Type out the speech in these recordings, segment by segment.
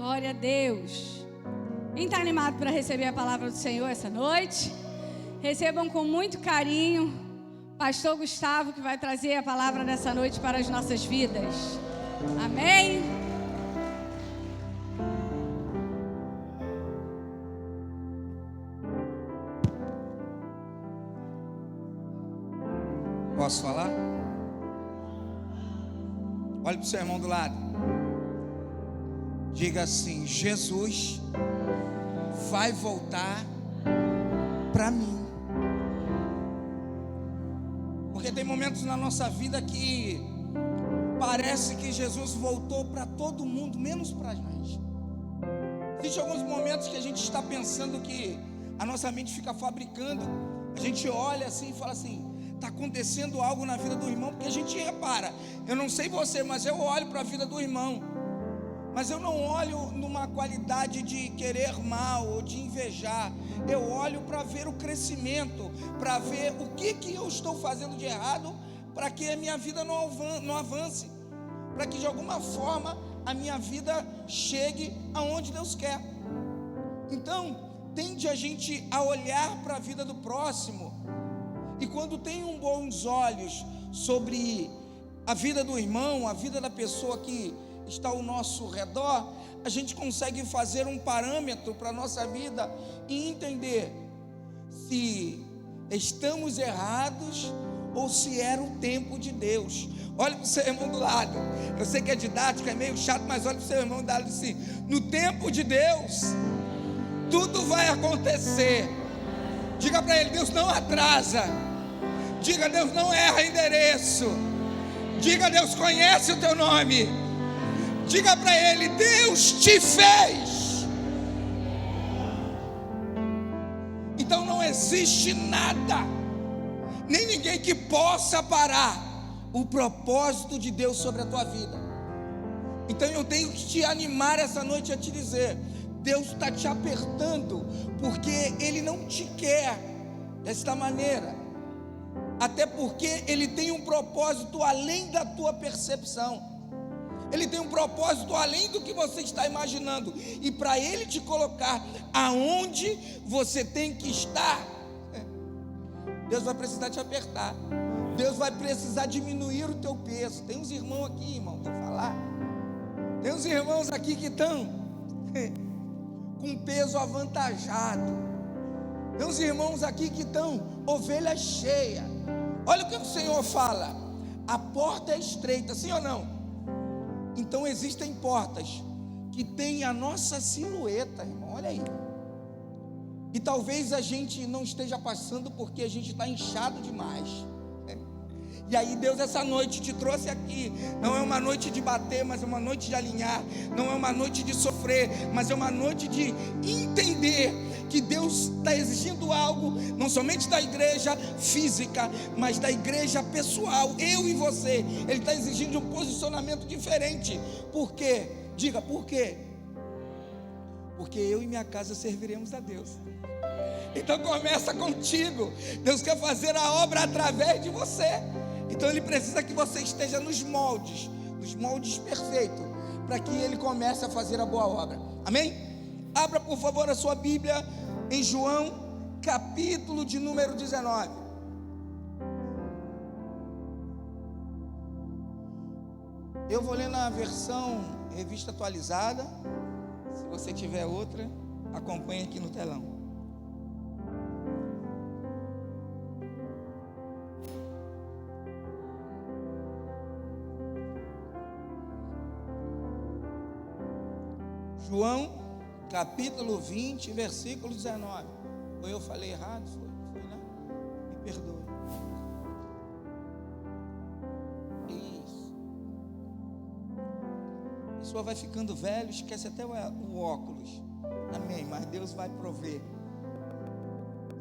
Glória a Deus. Quem está animado para receber a palavra do Senhor essa noite? Recebam com muito carinho Pastor Gustavo, que vai trazer a palavra dessa noite para as nossas vidas. Amém? Posso falar? Olhe para o seu irmão do lado. Diga assim: Jesus vai voltar para mim. Porque tem momentos na nossa vida que parece que Jesus voltou para todo mundo, menos para nós. Existem alguns momentos que a gente está pensando que a nossa mente fica fabricando. A gente olha assim e fala assim: está acontecendo algo na vida do irmão, porque a gente repara. Eu não sei você, mas eu olho para a vida do irmão, mas eu não olho numa qualidade de querer mal ou de invejar. Eu olho para ver o crescimento, para ver o que eu estou fazendo de errado, para que a minha vida não avance, para que de alguma forma a minha vida chegue aonde Deus quer. Então, tende a gente a olhar para a vida do próximo, e quando tem bons olhos sobre a vida do irmão, a vida da pessoa que está ao nosso redor, a gente consegue fazer um parâmetro para a nossa vida e entender se estamos errados ou se era o tempo de Deus. Olha para o seu irmão do lado. Eu sei que é didático, é meio chato, mas olha para o seu irmão do lado assim: no tempo de Deus tudo vai acontecer. Diga para ele: Deus não atrasa. Diga: Deus não erra endereço. Diga: Deus conhece o teu nome. Diga para ele: Deus te fez. Então não existe nada, nem ninguém que possa parar o propósito de Deus sobre a tua vida. Então eu tenho que te animar essa noite a te dizer: Deus está te apertando, porque Ele não te quer desta maneira. Até porque Ele tem um propósito além da tua percepção. Ele tem um propósito além do que você está imaginando. E para Ele te colocar aonde você tem que estar, Deus vai precisar te apertar. Deus vai precisar diminuir o teu peso. Tem uns irmãos aqui, irmão, vou falar. Tem uns irmãos aqui que estão com peso avantajado. Tem uns irmãos aqui que estão ovelha cheia. Olha o que o Senhor fala: a porta é estreita, sim ou não? Então existem portas que têm a nossa silhueta, irmão, olha aí. E talvez a gente não esteja passando porque a gente está inchado demais. E aí Deus essa noite te trouxe aqui. Não é uma noite de bater, mas é uma noite de alinhar. Não é uma noite de sofrer, mas é uma noite de entender que Deus está exigindo algo, não somente da igreja física, mas da igreja pessoal, eu e você. Ele está exigindo um posicionamento diferente. Por quê? Diga, por quê? Porque eu e minha casa serviremos a Deus. Então começa contigo. Deus quer fazer a obra através de você. Então Ele precisa que você esteja nos moldes perfeitos, para que Ele comece a fazer a boa obra. Amém? Abra por favor a sua Bíblia em João, capítulo de número 19. Eu vou ler na versão revista atualizada. Se você tiver outra, acompanhe aqui no telão. João, capítulo 20, versículo 19. Ou eu falei errado? Foi, né? Me perdoe. Isso. A pessoa vai ficando velho, esquece até o óculos. Amém, mas Deus vai prover.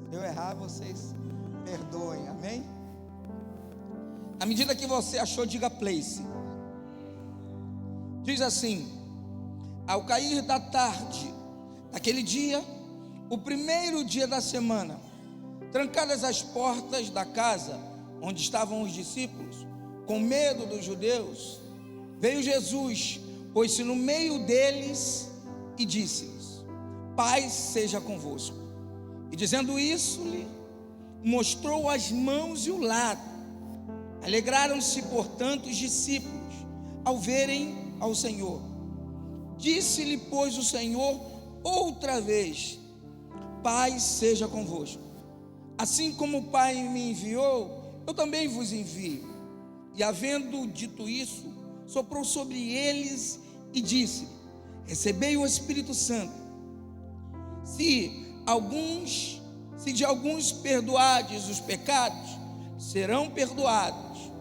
Se eu errar, vocês perdoem, amém? À medida que você achou, diga place. Diz assim: ao cair da tarde, naquele dia, o primeiro dia da semana, trancadas as portas da casa onde estavam os discípulos, com medo dos judeus, veio Jesus, pôs-se no meio deles e disse-lhes: paz seja convosco. E dizendo isso, lhe mostrou as mãos e o lado. Alegraram-se, portanto, os discípulos ao verem ao Senhor. Disse-lhe, pois, o Senhor outra vez: paz seja convosco. Assim como o Pai me enviou, eu também vos envio. E havendo dito isso, soprou sobre eles e disse: recebei o Espírito Santo. Se de alguns perdoardes os pecados, serão perdoados,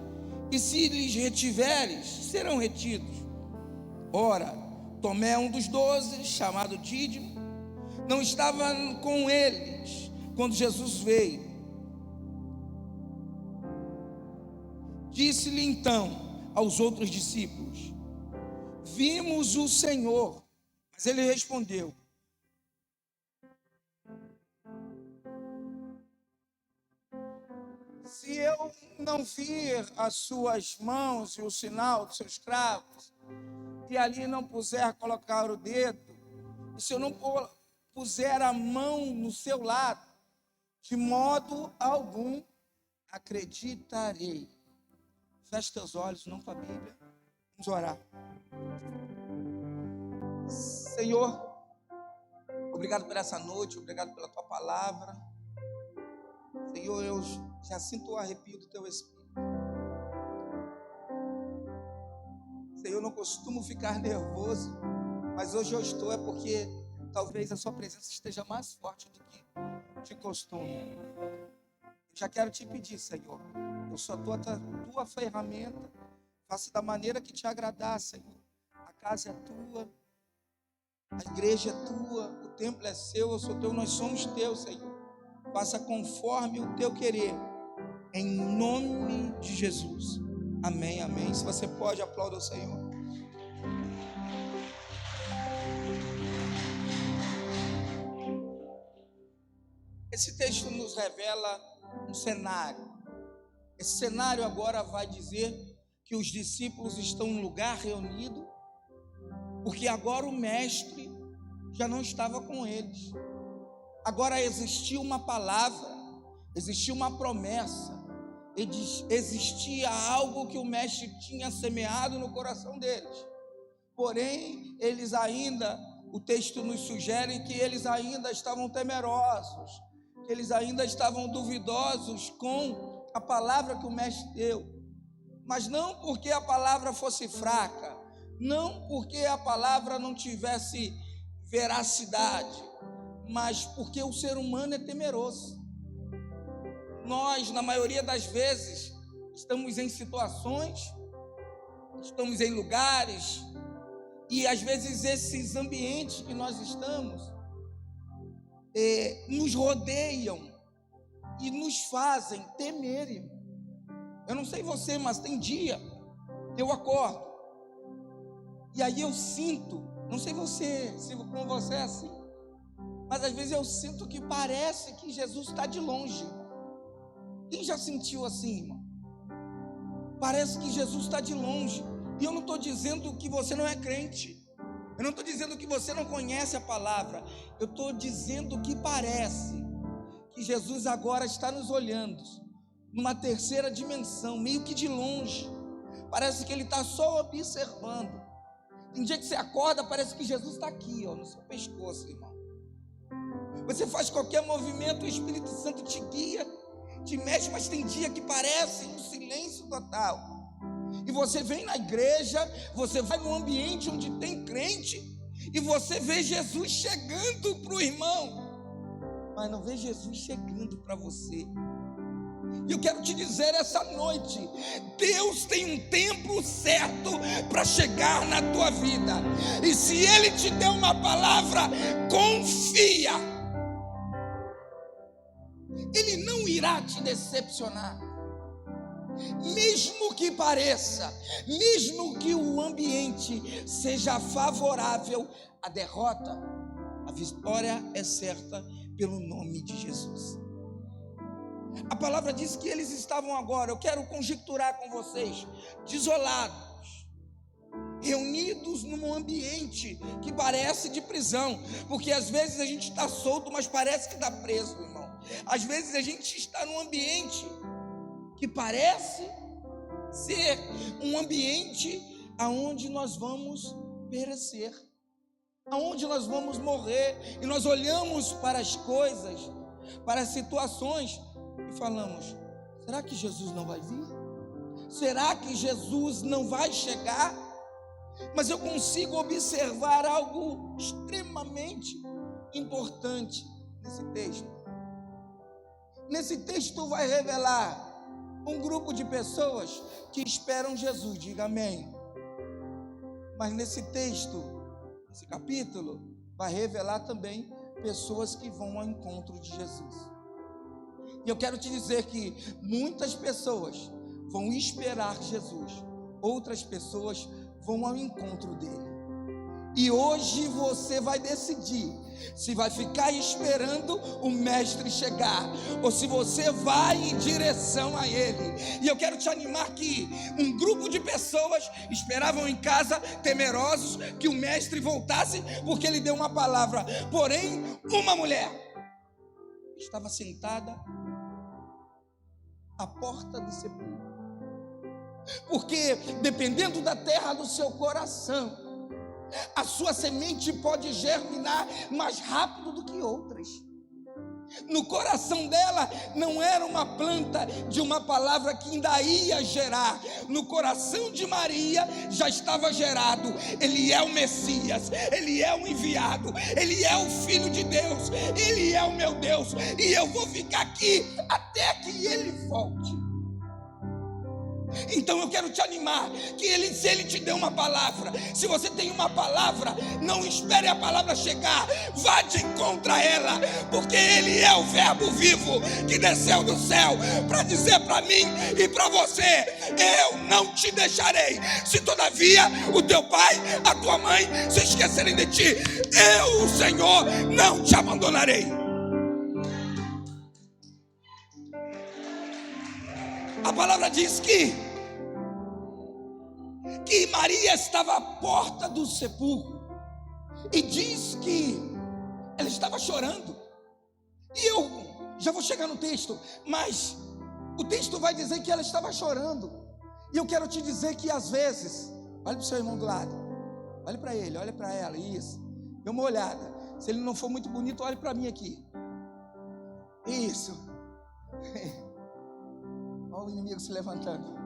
e se lhes retiveres, serão retidos. Ora, Tomé, um dos 12, chamado Dídimo, não estava com eles quando Jesus veio. Disse-lhe então aos outros discípulos: vimos o Senhor. Mas ele respondeu: se eu não vir as suas mãos e o sinal dos seus cravos, e ali não puser colocar o dedo, e se eu não puser a mão no seu lado, de modo algum acreditarei. Feche teus olhos, não com a Bíblia. Vamos orar. Senhor, obrigado por essa noite, obrigado pela tua palavra. Senhor, eu já sinto o arrepio do teu Espírito. Senhor, eu não costumo ficar nervoso, mas hoje eu estou, é porque talvez a sua presença esteja mais forte do que de costume. Já quero te pedir, Senhor, eu sou a tua ferramenta, faça da maneira que te agradar, Senhor. A casa é tua, a igreja é tua, o templo é seu, eu sou teu, nós somos teus, Senhor. Faça conforme o teu querer, em nome de Jesus. Amém, amém. Se você pode, aplauda o Senhor. Esse texto nos revela um cenário. Esse cenário agora vai dizer que os discípulos estão em um lugar reunido, porque agora o mestre já não estava com eles. Agora existia uma palavra, existia uma promessa, existia algo que o mestre tinha semeado no coração deles. Porém, eles ainda, o texto nos sugere que eles ainda estavam temerosos, que eles ainda estavam duvidosos com a palavra que o mestre deu. Mas não porque a palavra fosse fraca, não porque a palavra não tivesse veracidade, mas porque o ser humano é temeroso. Nós, na maioria das vezes, estamos em situações, estamos em lugares, e às vezes esses ambientes que nós estamos nos rodeiam e nos fazem temer. Eu não sei você, mas tem dia que eu acordo e aí eu sinto, não sei você, se com você é assim, mas às vezes eu sinto que parece que Jesus está de longe. Quem já sentiu assim, irmão? Parece que Jesus está de longe. E eu não estou dizendo que você não é crente, eu não estou dizendo que você não conhece a palavra, eu estou dizendo que parece que Jesus agora está nos olhando numa terceira dimensão, meio que de longe. Parece que ele está só observando. Tem dia que você acorda, parece que Jesus está aqui, ó, no seu pescoço, irmão. Você faz qualquer movimento, o Espírito Santo te guia, te mexe, mas tem dia que parece um silêncio total. E você vem na igreja, você vai num ambiente onde tem crente, e você vê Jesus chegando para o irmão, mas não vê Jesus chegando para você. E eu quero te dizer essa noite, Deus tem um tempo certo para chegar na tua vida. E se Ele te deu uma palavra, confia. Ele não irá te decepcionar. Mesmo que pareça, mesmo que o ambiente seja favorável, a derrota, a vitória é certa pelo nome de Jesus. A palavra diz que eles estavam agora, eu quero conjecturar com vocês, desolados. reunidos num ambiente que parece de prisão, porque às vezes a gente está solto, mas parece que está preso, irmão. Às vezes a gente está num ambiente que parece ser um ambiente aonde nós vamos perecer, aonde nós vamos morrer, e nós olhamos para as coisas, para as situações e falamos: será que Jesus não vai vir? Será que Jesus não vai chegar? Mas eu consigo observar algo extremamente importante nesse texto. Nesse texto vai revelar um grupo de pessoas que esperam Jesus, diga amém. Mas nesse texto, esse capítulo, vai revelar também pessoas que vão ao encontro de Jesus. E eu quero te dizer que muitas pessoas vão esperar Jesus, outras pessoas vão ao encontro dele. E hoje você vai decidir se vai ficar esperando o mestre chegar, ou se você vai em direção a ele. E eu quero te animar que um grupo de pessoas esperavam em casa, temerosos que o mestre voltasse, porque ele deu uma palavra. Porém, uma mulher estava sentada à porta do sepulcro, porque dependendo da terra do seu coração, a sua semente pode germinar mais rápido do que outras. No coração dela não era uma planta de uma palavra que ainda ia gerar. No coração de Maria já estava gerado: ele é o Messias, ele é o enviado, ele é o Filho de Deus, ele é o meu Deus, e eu vou ficar aqui até que ele volte. Então eu quero te animar, que se ele te deu uma palavra, se você tem uma palavra, não espere a palavra chegar, vá de encontro a ela, porque ele é o verbo vivo que desceu do céu para dizer para mim e para você: eu não te deixarei, se todavia o teu pai, a tua mãe se esquecerem de ti, eu, o Senhor, não te abandonarei. A palavra diz que Maria estava à porta do sepulcro, e diz que ela estava chorando. E eu já vou chegar no texto, mas o texto vai dizer que ela estava chorando. E eu quero te dizer que às vezes, olha para o seu irmão do lado, olhe para ele, olhe para ela, isso, dê uma olhada. Se ele não for muito bonito, olhe para mim aqui, isso. Olha o inimigo se levantando.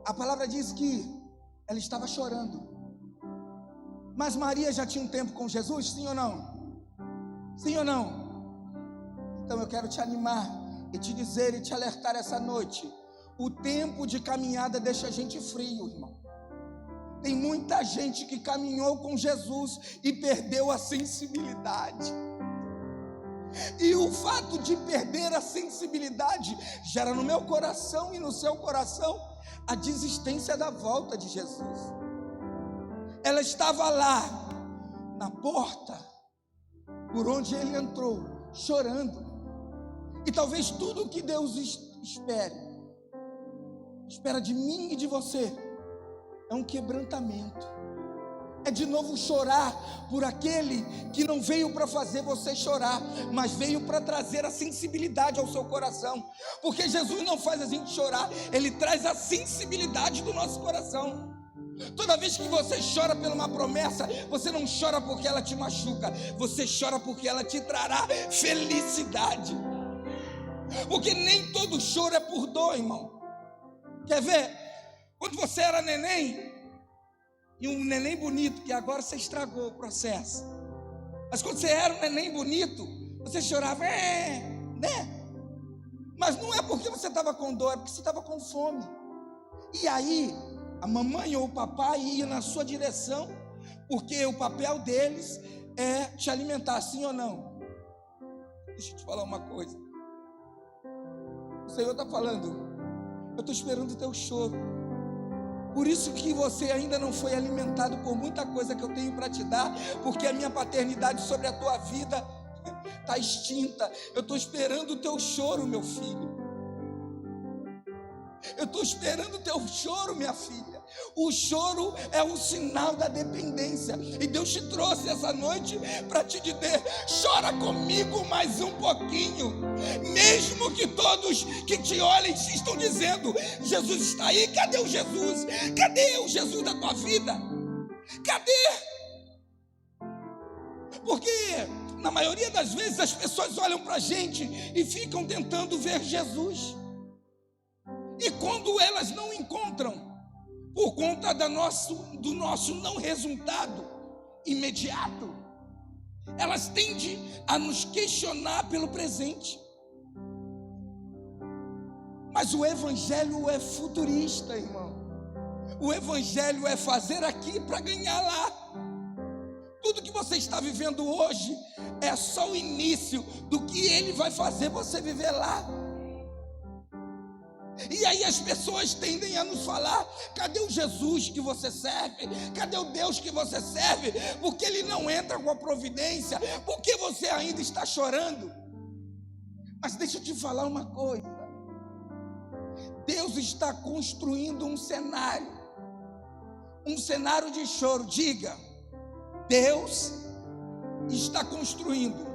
A palavra diz que ela estava chorando. Mas Maria já tinha um tempo com Jesus, sim ou não? Sim ou não? Então eu quero te animar e te dizer e te alertar essa noite: o tempo de caminhada deixa a gente frio, irmão. Tem muita gente que caminhou com Jesus e perdeu a sensibilidade. E o fato de perder a sensibilidade gera no meu coração e no seu coração a desistência da volta de Jesus. Ela estava lá na porta por onde ele entrou, chorando. E talvez tudo o que Deus espera de mim e de você, é um quebrantamento. É de novo chorar por aquele que não veio para fazer você chorar, mas veio para trazer a sensibilidade ao seu coração. Porque Jesus não faz a gente chorar, ele traz a sensibilidade do nosso coração. Toda vez que você chora por uma promessa, você não chora porque ela te machuca, você chora porque ela te trará felicidade. Porque nem todo choro é por dor, irmão. Quer ver? Quando você era neném, e um neném bonito, que agora você estragou o processo, mas quando você era um neném bonito, você chorava, né? Mas não é porque você estava com dor, é porque você estava com fome. E aí a mamãe ou o papai ia na sua direção, porque o papel deles é te alimentar, sim ou não? Deixa eu te falar uma coisa. O Senhor está falando: eu estou esperando o teu choro. Por isso que você ainda não foi alimentado por muita coisa que eu tenho para te dar, porque a minha paternidade sobre a tua vida está extinta. Eu estou esperando o teu choro, meu filho. Eu estou esperando o teu choro, minha filha. O choro é um sinal da dependência. E Deus te trouxe essa noite para te dizer: chora comigo mais um pouquinho. Mesmo que todos que te olhem estão dizendo: Jesus está aí. Cadê o Jesus? Cadê o Jesus da tua vida? Cadê? Porque na maioria das vezes as pessoas olham para a gente e ficam tentando ver Jesus. E quando elas não encontram, por conta do nosso não resultado imediato, elas tendem a nos questionar pelo presente. Mas o evangelho é futurista, irmão. O evangelho é fazer aqui para ganhar lá. Tudo que você está vivendo hoje é só o início do que Ele vai fazer você viver lá. E aí as pessoas tendem a nos falar: cadê o Jesus que você serve? Cadê o Deus que você serve? Porque Ele não entra com a providência? Porque você ainda está chorando? Mas deixa eu te falar uma coisa. Deus está construindo um cenário de choro. Diga: Deus está construindo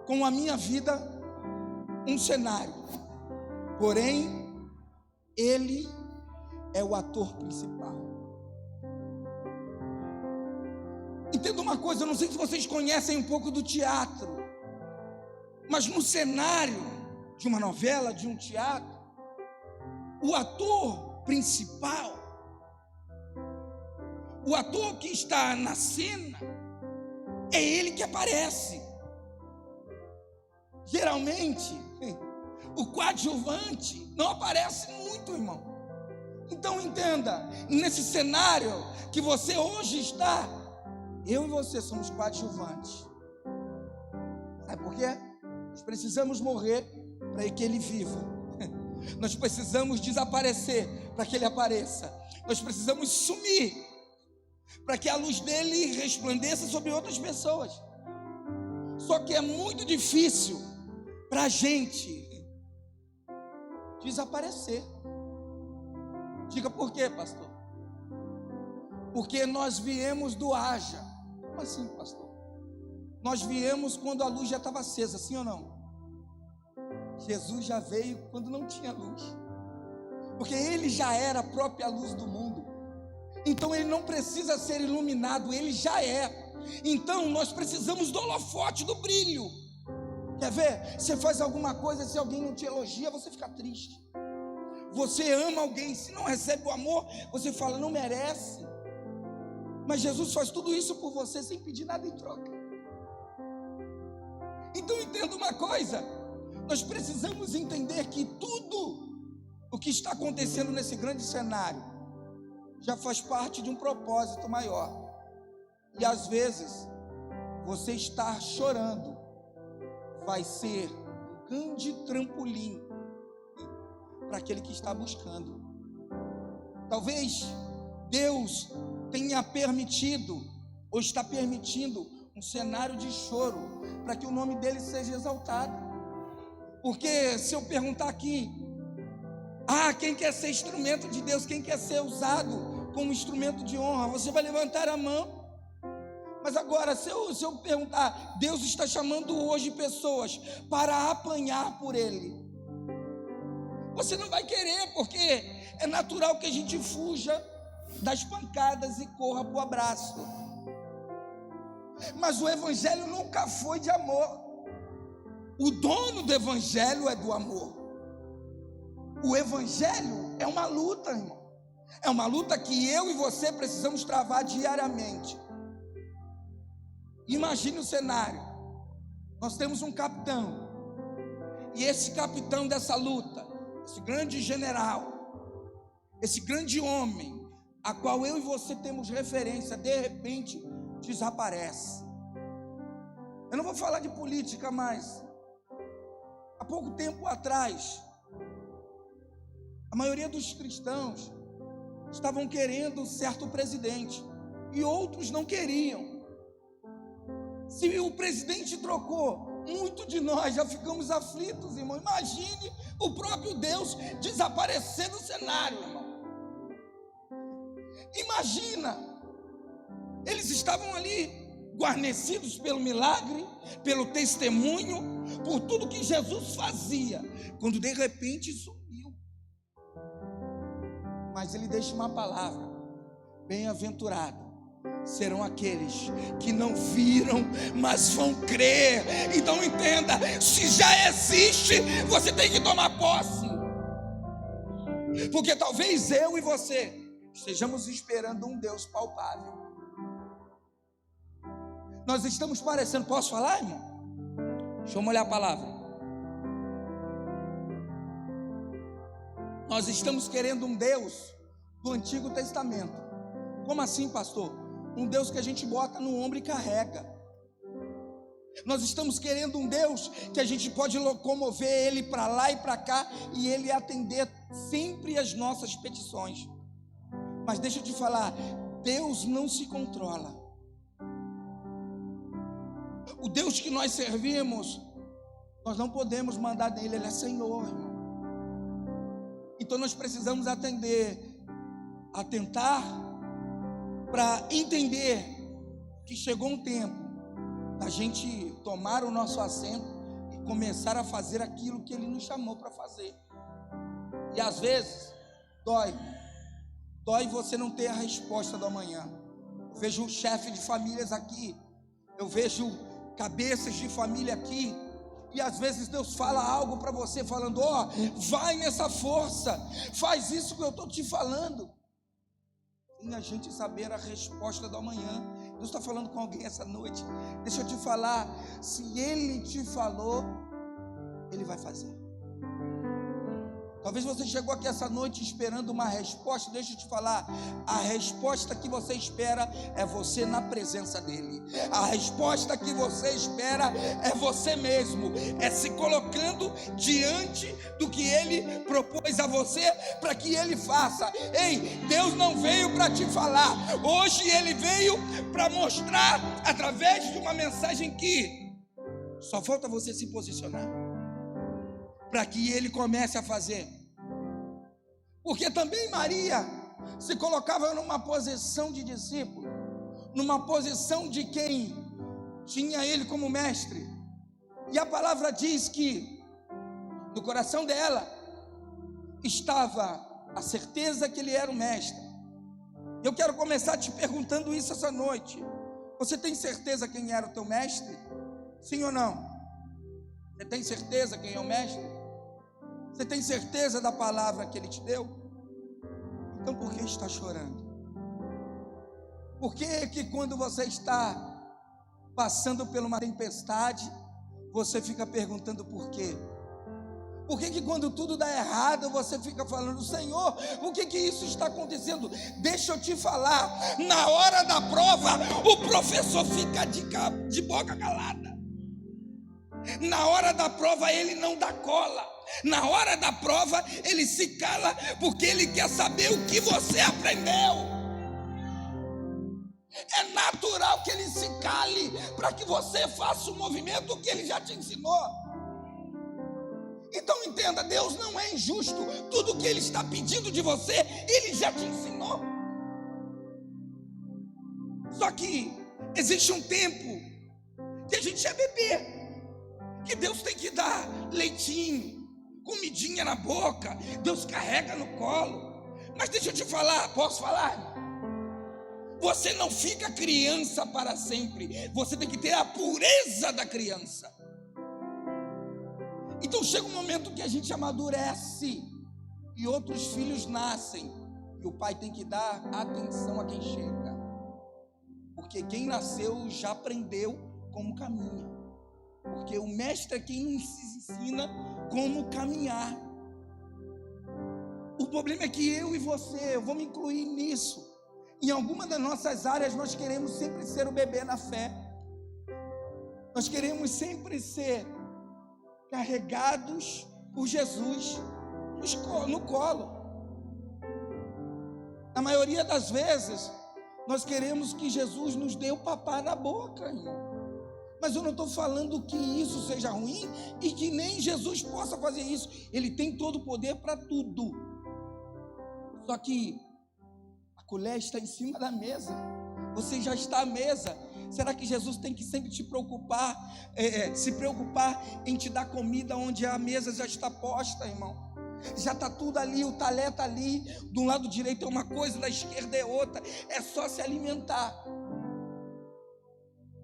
com a minha vida um cenário. Porém, Ele é o ator principal. Entenda uma coisa, eu não sei se vocês conhecem um pouco do teatro, mas no cenário de uma novela, de um teatro, o ator principal, o ator que está na cena, é ele que aparece. Geralmente, o coadjuvante não aparece muito, irmão. Então entenda, nesse cenário que você hoje está, eu e você somos coadjuvantes. Sabe por quê? Nós precisamos morrer para que Ele viva. Nós precisamos desaparecer para que Ele apareça. Nós precisamos sumir para que a luz dele resplandeça sobre outras pessoas. Só que é muito difícil para a gente desaparecer. Diga: por quê, pastor? Porque nós viemos do haja. Como assim, pastor? Nós viemos quando a luz já estava acesa, sim ou não? Jesus já veio quando não tinha luz, porque Ele já era a própria luz do mundo. Então Ele não precisa ser iluminado, Ele já é. Então nós precisamos do holofote, do brilho. Quer ver? Você faz alguma coisa, se alguém não te elogia, você fica triste. Você ama alguém, se não recebe o amor, você fala: não merece. Mas Jesus faz tudo isso por você sem pedir nada em troca. Então entenda uma coisa: nós precisamos entender que tudo o que está acontecendo nesse grande cenário já faz parte de um propósito maior. E às vezes você estar chorando vai ser um grande trampolim para aquele que está buscando. Talvez Deus tenha permitido ou está permitindo um cenário de choro para que o nome dele seja exaltado. Porque se eu perguntar aqui: quem quer ser instrumento de Deus, quem quer ser usado como instrumento de honra, você vai levantar a mão. Mas agora, se eu perguntar: Deus está chamando hoje pessoas para apanhar por Ele, você não vai querer, porque é natural que a gente fuja das pancadas e corra para o abraço. Mas o evangelho nunca foi de amor. O dono do evangelho é do amor. O evangelho é uma luta, irmão. É uma luta que eu e você precisamos travar diariamente. Imagine o cenário. Nós temos um capitão, e esse capitão dessa luta, esse grande general, esse grande homem, a qual eu e você temos referência, de repente desaparece. Eu não vou falar de política, mas há pouco tempo atrás, a maioria dos cristãos estavam querendo um certo presidente e outros não queriam. Se o presidente trocou Muitos de nós já ficamos aflitos, irmão. Imagine o próprio Deus desaparecer do cenário, irmão. Imagina, eles estavam ali guarnecidos pelo milagre, pelo testemunho, por tudo que Jesus fazia, quando de repente sumiu. Mas ele deixa uma palavra: bem-aventurado serão aqueles que não viram, mas vão crer. Então entenda, se já existe, você tem que tomar posse, porque talvez eu e você estejamos esperando um Deus palpável. Nós estamos parecendo, posso falar, irmão? Deixa eu molhar a palavra. Nós estamos querendo um Deus do Antigo Testamento. Como assim, pastor? Um Deus que a gente bota no ombro e carrega. Nós estamos querendo um Deus que a gente pode locomover ele para lá e para cá e ele atender sempre as nossas petições. Mas deixa eu te falar, Deus não se controla. O Deus que nós servimos, nós não podemos mandar nele, ele é Senhor, irmão. Então nós precisamos atentar para entender que chegou um tempo da gente tomar o nosso assento e começar a fazer aquilo que ele nos chamou para fazer. E às vezes dói você não ter a resposta do amanhã. Eu vejo chefe de famílias aqui, eu vejo cabeças de família aqui, e às vezes Deus fala algo para você, falando: ó, vai nessa força, faz isso que eu estou te falando. E a gente saber a resposta do amanhã. Deus está falando com alguém essa noite. Deixa eu te falar, se Ele te falou, Ele vai fazer. Talvez você chegou aqui essa noite esperando uma resposta. Deixa eu te falar, a resposta que você espera é você na presença dEle. A resposta que você espera é você mesmo, é se colocando diante do que Ele propôs a você para que Ele faça. Ei, Deus não veio para te falar, hoje Ele veio para mostrar através de uma mensagem que só falta você se posicionar para que Ele comece a fazer. Porque também Maria se colocava numa posição de discípulo, numa posição de quem tinha Ele como mestre. E a palavra diz que no coração dela estava a certeza que Ele era o mestre. Eu quero começar te perguntando isso essa noite. Você tem certeza quem era o teu mestre? Sim ou não? Você tem certeza quem é o mestre? Você tem certeza da palavra que Ele te deu? Então por que está chorando? Por que quando você está passando por uma tempestade, você fica perguntando por quê? Por que quando tudo dá errado, você fica falando: Senhor, por que isso está acontecendo? Deixa eu te falar, na hora da prova, o professor fica de boca calada. Na hora da prova ele não dá cola. Na hora da prova ele se cala, porque ele quer saber o que você aprendeu. É natural que ele se cale para que você faça o movimento que ele já te ensinou. Então entenda, Deus não é injusto. Tudo que Ele está pedindo de você, Ele já te ensinou. Só que existe um tempo que a gente é bebê, que Deus tem que dar leitinho, comidinha na boca, Deus carrega no colo. Mas deixa eu te falar, posso falar? Você não fica criança para sempre. Você tem que ter a pureza da criança. Então chega um momento que a gente amadurece e outros filhos nascem, e o pai tem que dar atenção a quem chega, porque quem nasceu já aprendeu como caminha, porque o mestre é quem nos ensina como caminhar. O problema é que eu e você, eu vou me incluir nisso, em alguma das nossas áreas nós queremos sempre ser o bebê na fé, nós queremos sempre ser carregados por Jesus no colo. Na maioria das vezes, nós queremos que Jesus nos dê o papá na boca, irmão. Mas eu não estou falando que isso seja ruim e que nem Jesus possa fazer isso. Ele tem todo o poder para tudo. Só que a colher está em cima da mesa. Você já está à mesa. Será que Jesus tem que sempre se preocupar em te dar comida onde a mesa já está posta, irmão? Já está tudo ali, o talher está ali. Do lado direito é uma coisa, da esquerda é outra. É só se alimentar.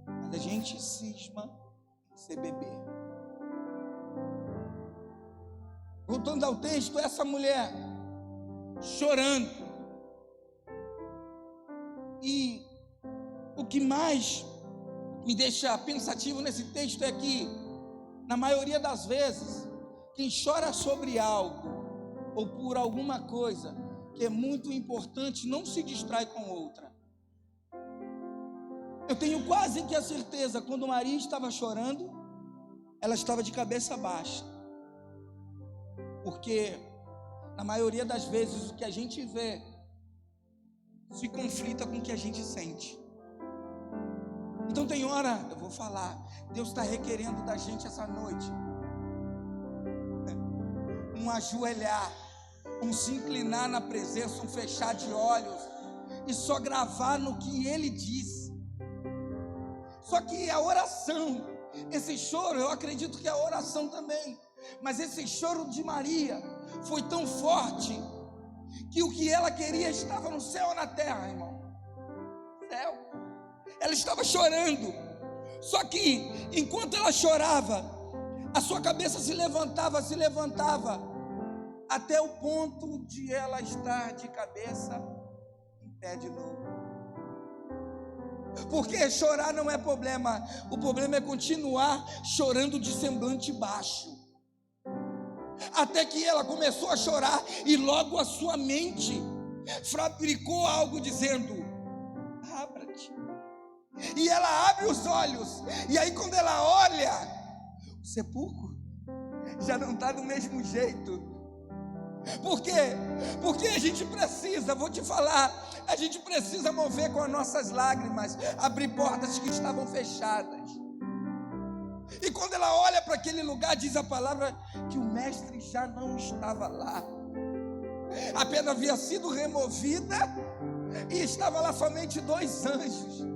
Mas a gente cisma em ser bebê. Voltando ao texto, essa mulher chorando. E o que mais me deixa pensativo nesse texto é que, na maioria das vezes, quem chora sobre algo ou por alguma coisa que é muito importante não se distrai com outra. Eu tenho quase que a certeza, quando Maria estava chorando, ela estava de cabeça baixa. Porque, na maioria das vezes, o que a gente vê se conflita com o que a gente sente. Então tem hora, eu vou falar, Deus está requerendo da gente essa noite um ajoelhar, um se inclinar na presença, um fechar de olhos e só gravar no que Ele diz. Só que a oração, esse choro, eu acredito que é a oração também, mas esse choro de Maria foi tão forte que o que ela queria estava no céu ou na terra, irmão. Céu. Ela estava chorando. Só que enquanto ela chorava, a sua cabeça se levantava, até o ponto de ela estar de cabeça em pé de novo. Porque chorar não é problema. O problema é continuar chorando de semblante baixo. Até que ela começou a chorar e logo a sua mente fabricou algo dizendo: abra-te. E ela abre os olhos. E aí quando ela olha, o sepulcro já não está do mesmo jeito. Por quê? Porque a gente precisa, vou te falar, a gente precisa mover com as nossas lágrimas, abrir portas que estavam fechadas. E quando ela olha para aquele lugar, diz a palavra que o mestre já não estava lá. A pedra havia sido removida e estava lá somente 2 anjos.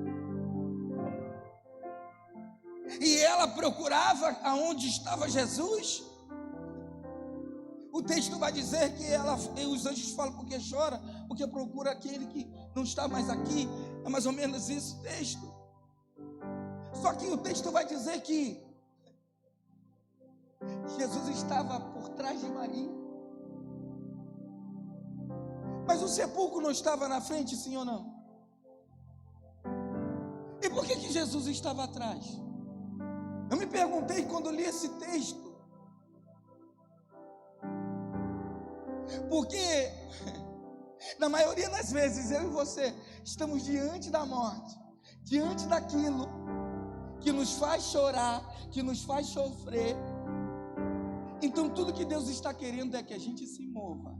E ela procurava aonde estava Jesus. O texto vai dizer que os anjos falam porque chora, porque procura aquele que não está mais aqui. É mais ou menos isso o texto. Só que o texto vai dizer que Jesus estava por trás de Maria. Mas o sepulcro não estava na frente, sim ou não? E por que Jesus estava atrás? Eu me perguntei quando li esse texto. Porque, na maioria das vezes, eu e você estamos diante da morte, diante daquilo que nos faz chorar, que nos faz sofrer. Então, tudo que Deus está querendo é que a gente se mova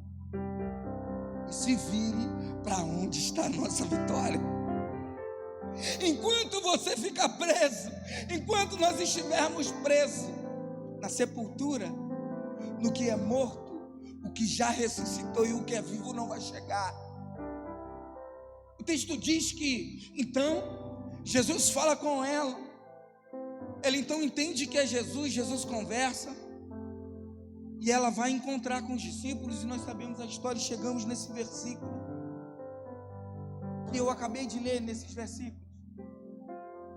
e se vire para onde está a nossa vitória. Enquanto você ficar preso, enquanto nós estivermos presos na sepultura, no que é morto, o que já ressuscitou e o que é vivo não vai chegar. O texto diz que, então, Jesus fala com ela. Ela então entende que é Jesus, Jesus conversa. E ela vai encontrar com os discípulos, e nós sabemos a história, e chegamos nesse versículo que eu acabei de ler, nesses versículos.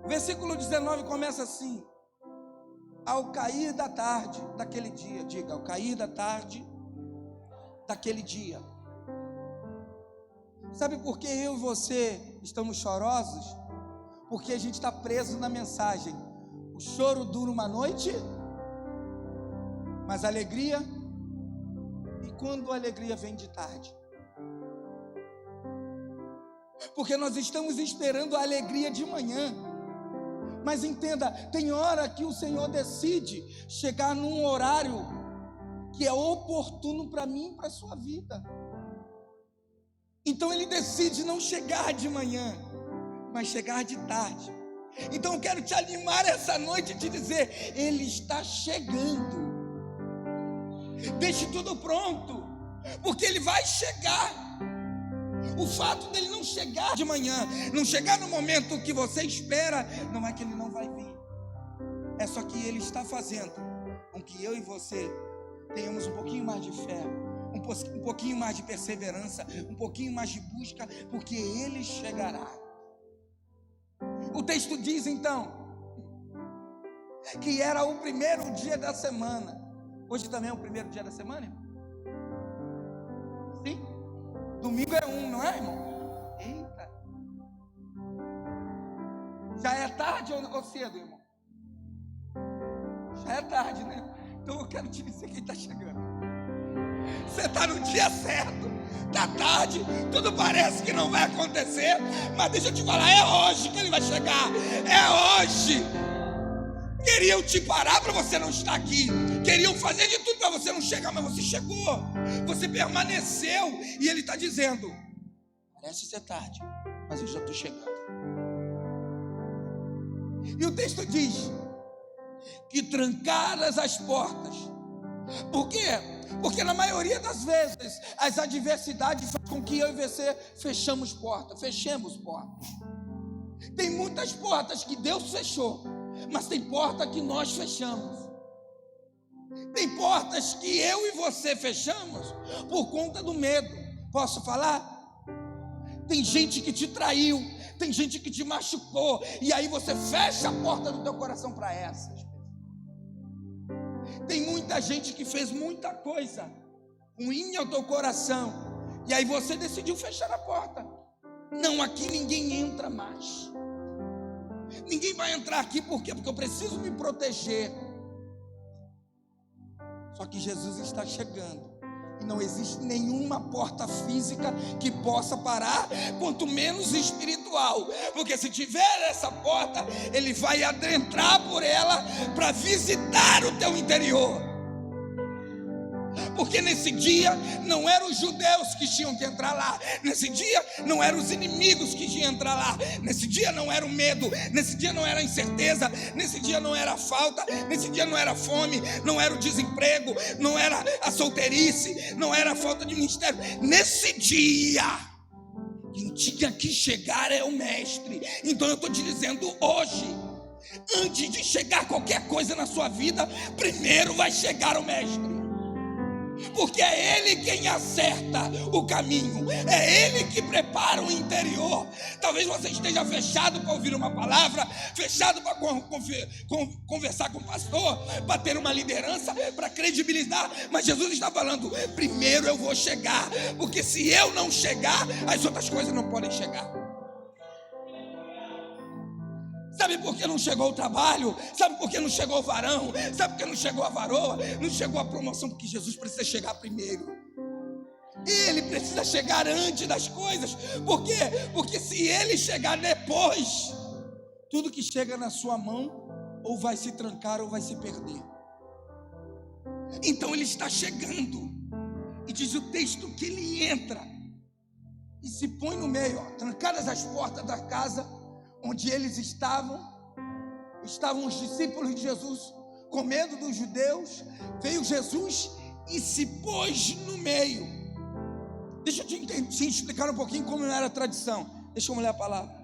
Versículo 19 começa assim: ao cair da tarde daquele dia, diga, ao cair da tarde daquele dia. Sabe por que eu e você estamos chorosos? Porque a gente está preso na mensagem. O choro dura uma noite, mas a alegria, e quando a alegria vem de tarde? Porque nós estamos esperando a alegria de manhã. Mas entenda, tem hora que o Senhor decide chegar num horário que é oportuno para mim e para a sua vida. Então Ele decide não chegar de manhã, mas chegar de tarde. Então eu quero te animar essa noite e te dizer: Ele está chegando. Deixe tudo pronto, porque Ele vai chegar. O fato dele não chegar de manhã, não chegar no momento que você espera, não é que Ele não vai vir. É só que Ele está fazendo com que eu e você tenhamos um pouquinho mais de fé, um pouquinho mais de perseverança, um pouquinho mais de busca, porque Ele chegará. O texto diz então que era o primeiro dia da semana. Hoje também é o primeiro dia da semana, irmão? Sim? Domingo é não é, irmão? Eita! Já é tarde ou cedo, irmão? Já é tarde, né? Então eu quero te dizer quem está chegando. Você está no dia certo. Está tarde, tudo parece que não vai acontecer, mas deixa eu te falar, é hoje que Ele vai chegar. É hoje. Queriam te parar para você não estar aqui, queriam fazer de tudo para você não chegar, mas você chegou, você permaneceu, e Ele está dizendo: parece ser tarde, mas eu já estou chegando. E o texto diz que trancadas as portas. Por quê? Porque na maioria das vezes as adversidades fazem com que eu e você fechemos portas. Tem muitas portas que Deus fechou, mas tem porta que nós fechamos. Tem portas que eu e você fechamos por conta do medo. Posso falar? Tem gente que te traiu, tem gente que te machucou, e aí você fecha a porta do teu coração para essas. Tem muita gente que fez muita coisa ruim ao teu coração, e aí você decidiu fechar a porta. Não, aqui ninguém entra mais. Ninguém vai entrar aqui, por quê? Porque eu preciso me proteger. Só que Jesus está chegando, e não existe nenhuma porta física que possa parar, quanto menos espiritual. Porque se tiver essa porta, Ele vai adentrar por ela para visitar o teu interior. Porque nesse dia não eram os judeus que tinham que entrar lá. Nesse dia não eram os inimigos que tinham que entrar lá. Nesse dia não era o medo. Nesse dia não era a incerteza. Nesse dia não era a falta. Nesse dia não era a fome. Não era o desemprego. Não era a solteirice. Não era a falta de ministério. Nesse dia, quem tinha que chegar é o Mestre. Então eu estou te dizendo hoje, antes de chegar qualquer coisa na sua vida, primeiro vai chegar o Mestre. Porque é Ele quem acerta o caminho, é Ele que prepara o interior. Talvez você esteja fechado para ouvir uma palavra, fechado para conversar com o pastor, para ter uma liderança, para credibilizar, mas Jesus está falando: primeiro eu vou chegar, porque se eu não chegar, as outras coisas não podem chegar. Sabe por que não chegou o trabalho? Sabe por que não chegou o varão? Sabe por que não chegou a varoa? Não chegou a promoção? Porque Jesus precisa chegar primeiro. Ele precisa chegar antes das coisas. Por quê? Porque se Ele chegar depois, tudo que chega na sua mão ou vai se trancar ou vai se perder. Então Ele está chegando, e diz o texto que Ele entra e se põe no meio, trancadas as portas da casa onde eles estavam os discípulos de Jesus, com medo dos judeus. Veio Jesus e se pôs no meio. Deixa eu te explicar um pouquinho como era a tradição. Deixa eu olhar a palavra.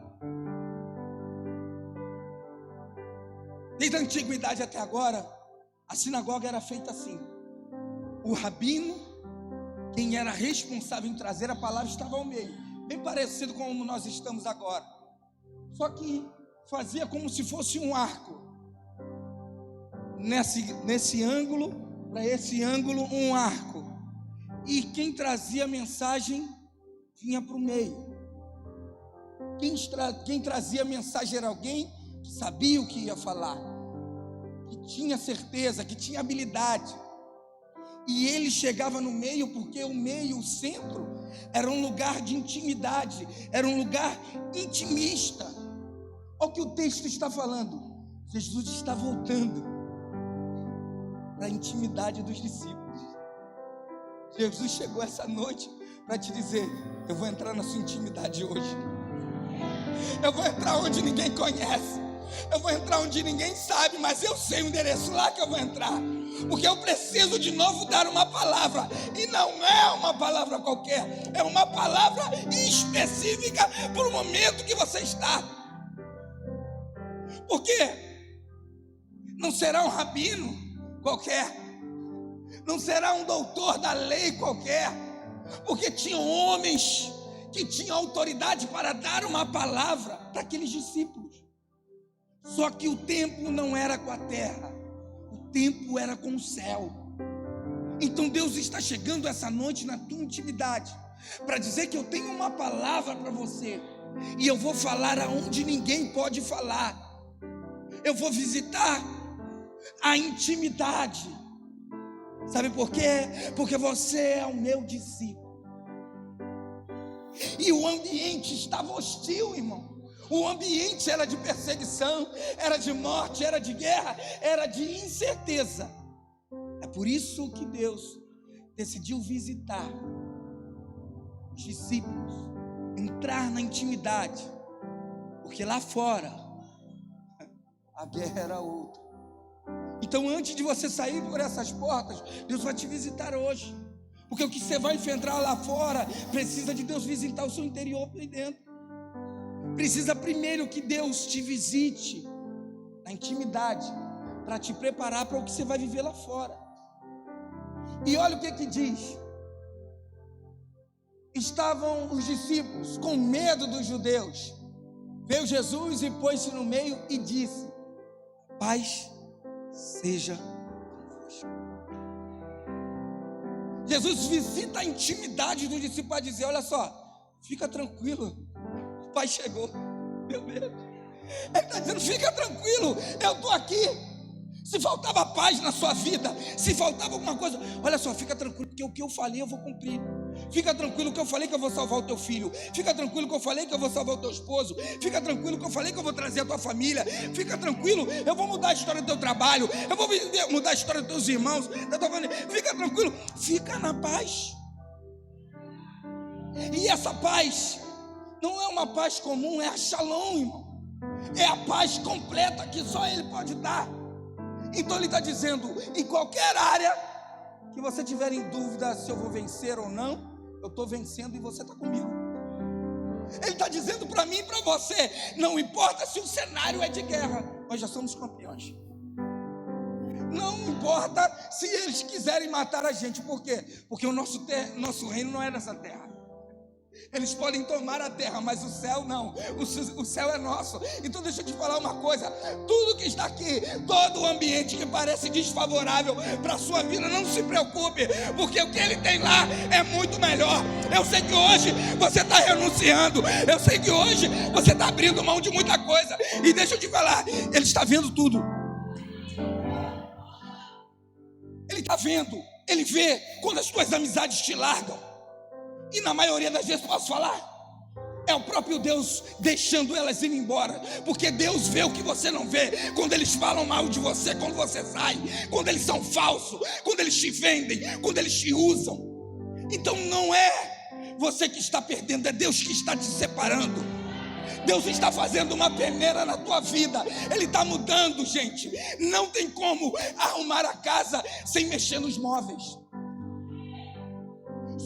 Desde a antiguidade até agora, a sinagoga era feita assim: o rabino, quem era responsável em trazer a palavra, estava ao meio, bem parecido com como nós estamos agora. Só que fazia como se fosse um arco. Nesse ângulo, para esse ângulo, um arco. E quem trazia a mensagem vinha para o meio. Quem trazia a mensagem era alguém que sabia o que ia falar, que tinha certeza, que tinha habilidade. E ele chegava no meio, porque o meio, o centro, era um lugar de intimidade, era um lugar intimista. Olha o que o texto está falando. Jesus está voltando para a intimidade dos discípulos. Jesus chegou essa noite para te dizer: eu vou entrar na sua intimidade hoje. Eu vou entrar onde ninguém conhece. Eu vou entrar onde ninguém sabe, mas eu sei o endereço lá que eu vou entrar. Porque eu preciso de novo dar uma palavra. E não é uma palavra qualquer. É uma palavra específica para o momento que você está. Por quê? Não será um rabino qualquer. Não será um doutor da lei qualquer. Porque tinham homens que tinham autoridade para dar uma palavra para aqueles discípulos. Só que o tempo não era com a terra, o tempo era com o céu. Então Deus está chegando essa noite na tua intimidade para dizer que eu tenho uma palavra para você, e eu vou falar aonde ninguém pode falar. Eu vou visitar a intimidade. Sabe por quê? Porque você é o meu discípulo. E o ambiente estava hostil, irmão. O ambiente era de perseguição, era de morte, era de guerra, era de incerteza. É por isso que Deus decidiu visitar os discípulos, entrar na intimidade, porque lá fora a guerra era outra. Então, antes de você sair por essas portas, Deus vai te visitar hoje. Porque o que você vai enfrentar lá fora precisa de Deus visitar o seu interior por dentro. Precisa primeiro que Deus te visite na intimidade, para te preparar para o que você vai viver lá fora. E olha o que diz. Estavam os discípulos com medo dos judeus. Veio Jesus e pôs-se no meio e disse: paz seja convosco. Jesus visita a intimidade do discípulo para dizer: olha só, fica tranquilo, o Pai chegou. Meu Deus, Ele está dizendo: fica tranquilo, eu estou aqui. Se faltava paz na sua vida, se faltava alguma coisa, olha só, fica tranquilo, porque o que eu falei eu vou cumprir. Fica tranquilo que eu falei que eu vou salvar o teu filho. Fica tranquilo que eu falei que eu vou salvar o teu esposo. Fica tranquilo que eu falei que eu vou trazer a tua família. Fica tranquilo, eu vou mudar a história do teu trabalho. Eu vou mudar a história dos teus irmãos, da tua família. Fica tranquilo, fica na paz. E essa paz não é uma paz comum, é a Shalom, irmão. É a paz completa que só Ele pode dar. Então Ele está dizendo: em qualquer área que você tiver em dúvida se eu vou vencer ou não, eu estou vencendo e você está comigo. Ele está dizendo para mim e para você: não importa se o cenário é de guerra, nós já somos campeões. Não importa se eles quiserem matar a gente. Por quê? Porque o nosso reino não é nessa terra. Eles podem tomar a terra, mas o céu não. O céu é nosso. Então deixa eu te falar uma coisa: tudo que está aqui, todo o ambiente que parece desfavorável para a sua vida, não se preocupe, porque o que Ele tem lá é muito melhor. Eu sei que hoje você está renunciando, eu sei que hoje você está abrindo mão de muita coisa, e deixa eu te falar, Ele está vendo tudo. Ele está vendo. Ele vê quando as tuas amizades te largam. E na maioria das vezes, posso falar, é o próprio Deus deixando elas ir embora. Porque Deus vê o que você não vê. Quando eles falam mal de você, quando você sai, quando eles são falsos, quando eles te vendem, quando eles te usam. Então não é você que está perdendo, é Deus que está te separando. Deus está fazendo uma peneira na tua vida. Ele está mudando, gente. Não tem como arrumar a casa sem mexer nos móveis.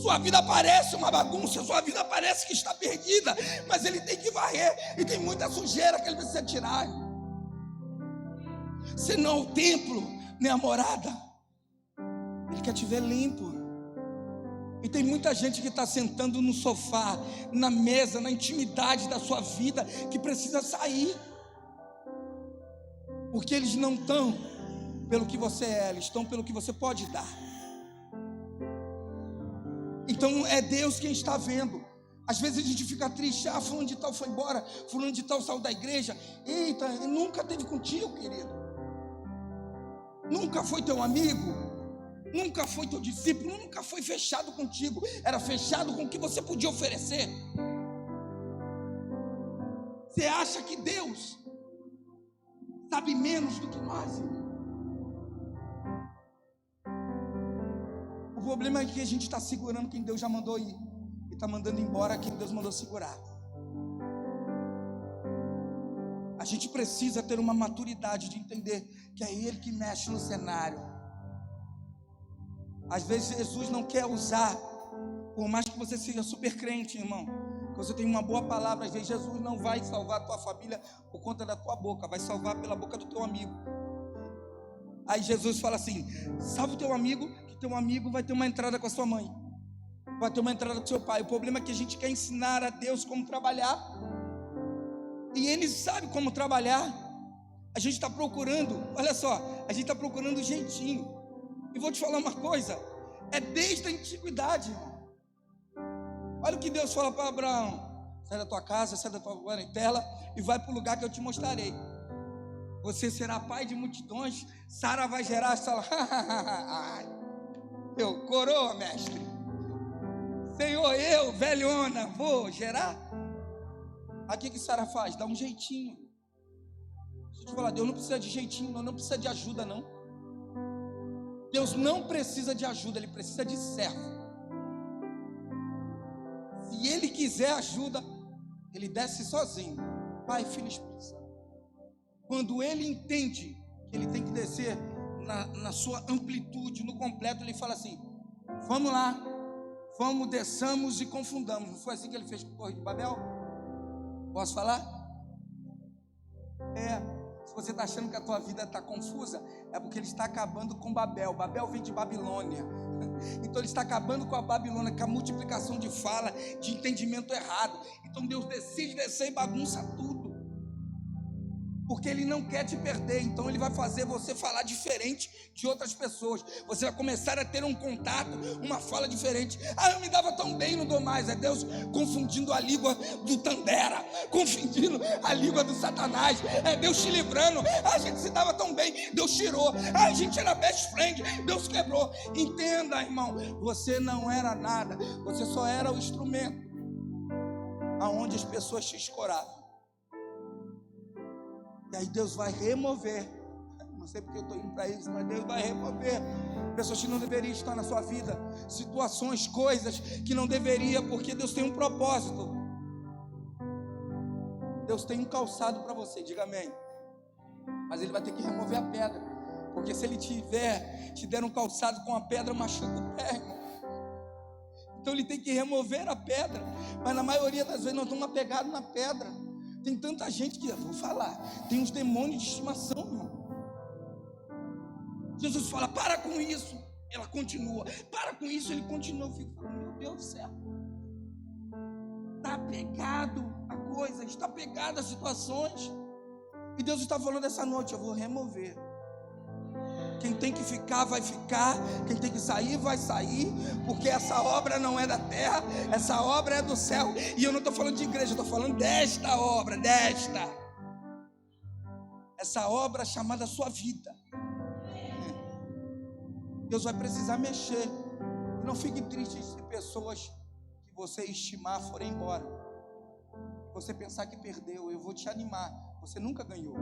Sua vida parece uma bagunça, sua vida parece que está perdida, mas Ele tem que varrer, e tem muita sujeira que Ele precisa tirar. Se não o templo, nem a morada, Ele quer te ver limpo. E tem muita gente que está sentando no sofá, na mesa, na intimidade da sua vida, que precisa sair, porque eles não estão pelo que você é, eles estão pelo que você pode dar. Então é Deus quem está vendo. Às vezes a gente fica triste: ah, fulano de tal foi embora, fulano de tal saiu da igreja. Eita, nunca teve contigo, querido. Nunca foi teu amigo, nunca foi teu discípulo, nunca foi fechado contigo. Era fechado com o que você podia oferecer. Você acha que Deus sabe menos do que nós? O problema é que a gente está segurando quem Deus já mandou ir, e está mandando embora quem Deus mandou segurar. A gente precisa ter uma maturidade de entender que é Ele que mexe no cenário. Às vezes Jesus não quer usar, por mais que você seja super crente, irmão, que você tem uma boa palavra, às vezes Jesus não vai salvar a tua família por conta da tua boca, vai salvar pela boca do teu amigo. Aí Jesus fala assim: salve o teu amigo, que teu amigo vai ter uma entrada com a sua mãe, vai ter uma entrada com o seu pai. O problema é que a gente quer ensinar a Deus como trabalhar, e Ele sabe como trabalhar. A gente está procurando, olha só, a gente está procurando um jeitinho. E vou te falar uma coisa, é desde a antiguidade, irmão. Olha o que Deus fala para Abraão: sai da tua casa, sai da tua parentela e vai para o lugar que eu te mostrarei. Você será pai de multidões. Sara vai gerar. Eu, coroa, mestre. Senhor, eu, velhona, vou gerar. Aí o que Sara faz? Dá um jeitinho. Deixa eu te falar, Deus não precisa de jeitinho, não precisa de ajuda, não. Deus não precisa de ajuda, Ele precisa de servo. Se Ele quiser ajuda, Ele desce sozinho. Pai, Filho e Espírito Santo. Quando Ele entende que Ele tem que descer na sua amplitude, no completo, Ele fala assim: vamos lá, vamos, desçamos e confundamos. Não foi assim que Ele fez com o Torre de Babel? Posso falar? Se você está achando que a tua vida está confusa, é porque Ele está acabando com Babel. Babel vem de Babilônia. Então Ele está acabando com a Babilônia, com a multiplicação de fala, de entendimento errado. Então Deus decide descer e bagunça tudo, porque Ele não quer te perder. Então Ele vai fazer você falar diferente de outras pessoas. Você vai começar a ter um contato, uma fala diferente. Eu me dava tão bem, não dou mais. É Deus confundindo a língua do Tandera, confundindo a língua do Satanás. É Deus te livrando. A gente se dava tão bem, Deus tirou. A gente era best friend, Deus quebrou. Entenda, irmão, você não era nada, você só era o instrumento aonde as pessoas te escoravam. E aí Deus vai remover. Não sei porque eu estou indo para isso, mas Deus vai remover pessoas que não deveriam estar na sua vida, situações, coisas que não deveria, porque Deus tem um propósito. Deus tem um calçado para você, diga amém. Mas Ele vai ter que remover a pedra, porque se Ele te der um calçado com a pedra, machuca o pé, irmão. Então Ele tem que remover a pedra. Mas na maioria das vezes nós estamos apegados na pedra. Tem tanta gente que, eu vou falar, tem uns demônios de estimação, irmão. Jesus fala: para com isso. Ela continua. Para com isso, ele continua. Eu fico falando: meu Deus do céu. Está apegado a coisas, está apegado a situações. E Deus está falando essa noite: eu vou remover. Quem tem que ficar, vai ficar. Quem tem que sair, vai sair. Porque essa obra não é da terra, essa obra é do céu. E eu não estou falando de igreja, eu estou falando desta obra, essa obra chamada sua vida. Deus vai precisar mexer. E não fique triste se pessoas que você estimar forem embora. Você pensar que perdeu, eu vou te animar. Você nunca ganhou.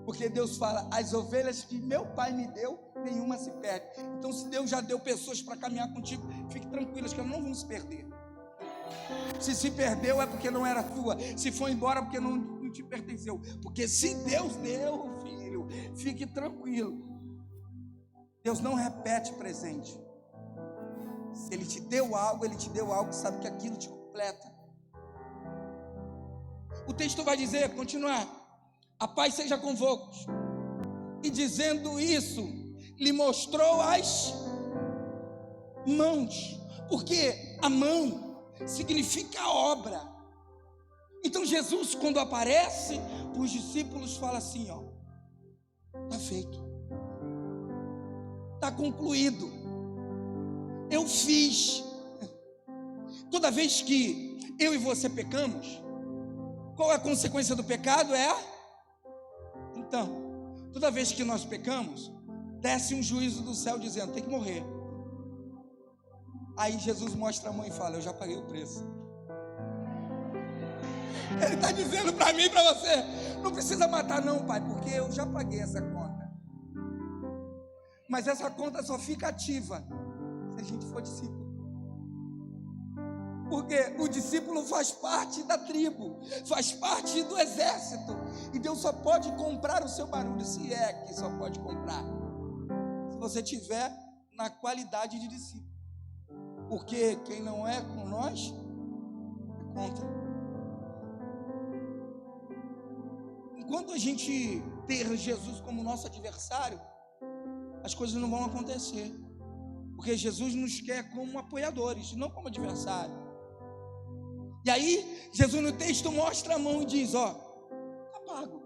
Porque Deus fala: as ovelhas que meu pai me deu, nenhuma se perde. Então, se Deus já deu pessoas para caminhar contigo, fique tranquilo, que elas não vão se perder. Se perdeu é porque não era tua. Se foi embora é porque não te pertenceu. Porque se Deus deu, filho, fique tranquilo. Deus não repete presente. Se Ele te deu algo, Ele te deu algo, sabe que aquilo te completa. O texto vai dizer, continuar: a paz seja convosco. E dizendo isso, lhe mostrou as mãos. Porque a mão significa a obra. Então Jesus, quando aparece, os discípulos falam assim: está feito, está concluído, eu fiz. Toda vez que eu e você pecamos, qual é a consequência do pecado? Então, toda vez que nós pecamos, desce um juízo do céu dizendo: tem que morrer. Aí Jesus mostra a mão e fala: eu já paguei o preço. Ele está dizendo para mim e para você: não precisa matar não, pai, porque eu já paguei essa conta. Mas essa conta só fica ativa se a gente for discípulo. Porque o discípulo faz parte da tribo, faz parte do exército. E Deus só pode comprar o seu barulho, se é que só pode comprar, se você tiver na qualidade de discípulo. Porque quem não é com nós, é contra. Enquanto a gente ter Jesus como nosso adversário, as coisas não vão acontecer. Porque Jesus nos quer como apoiadores, não como adversário. E aí, Jesus no texto mostra a mão e diz, ó, está pago.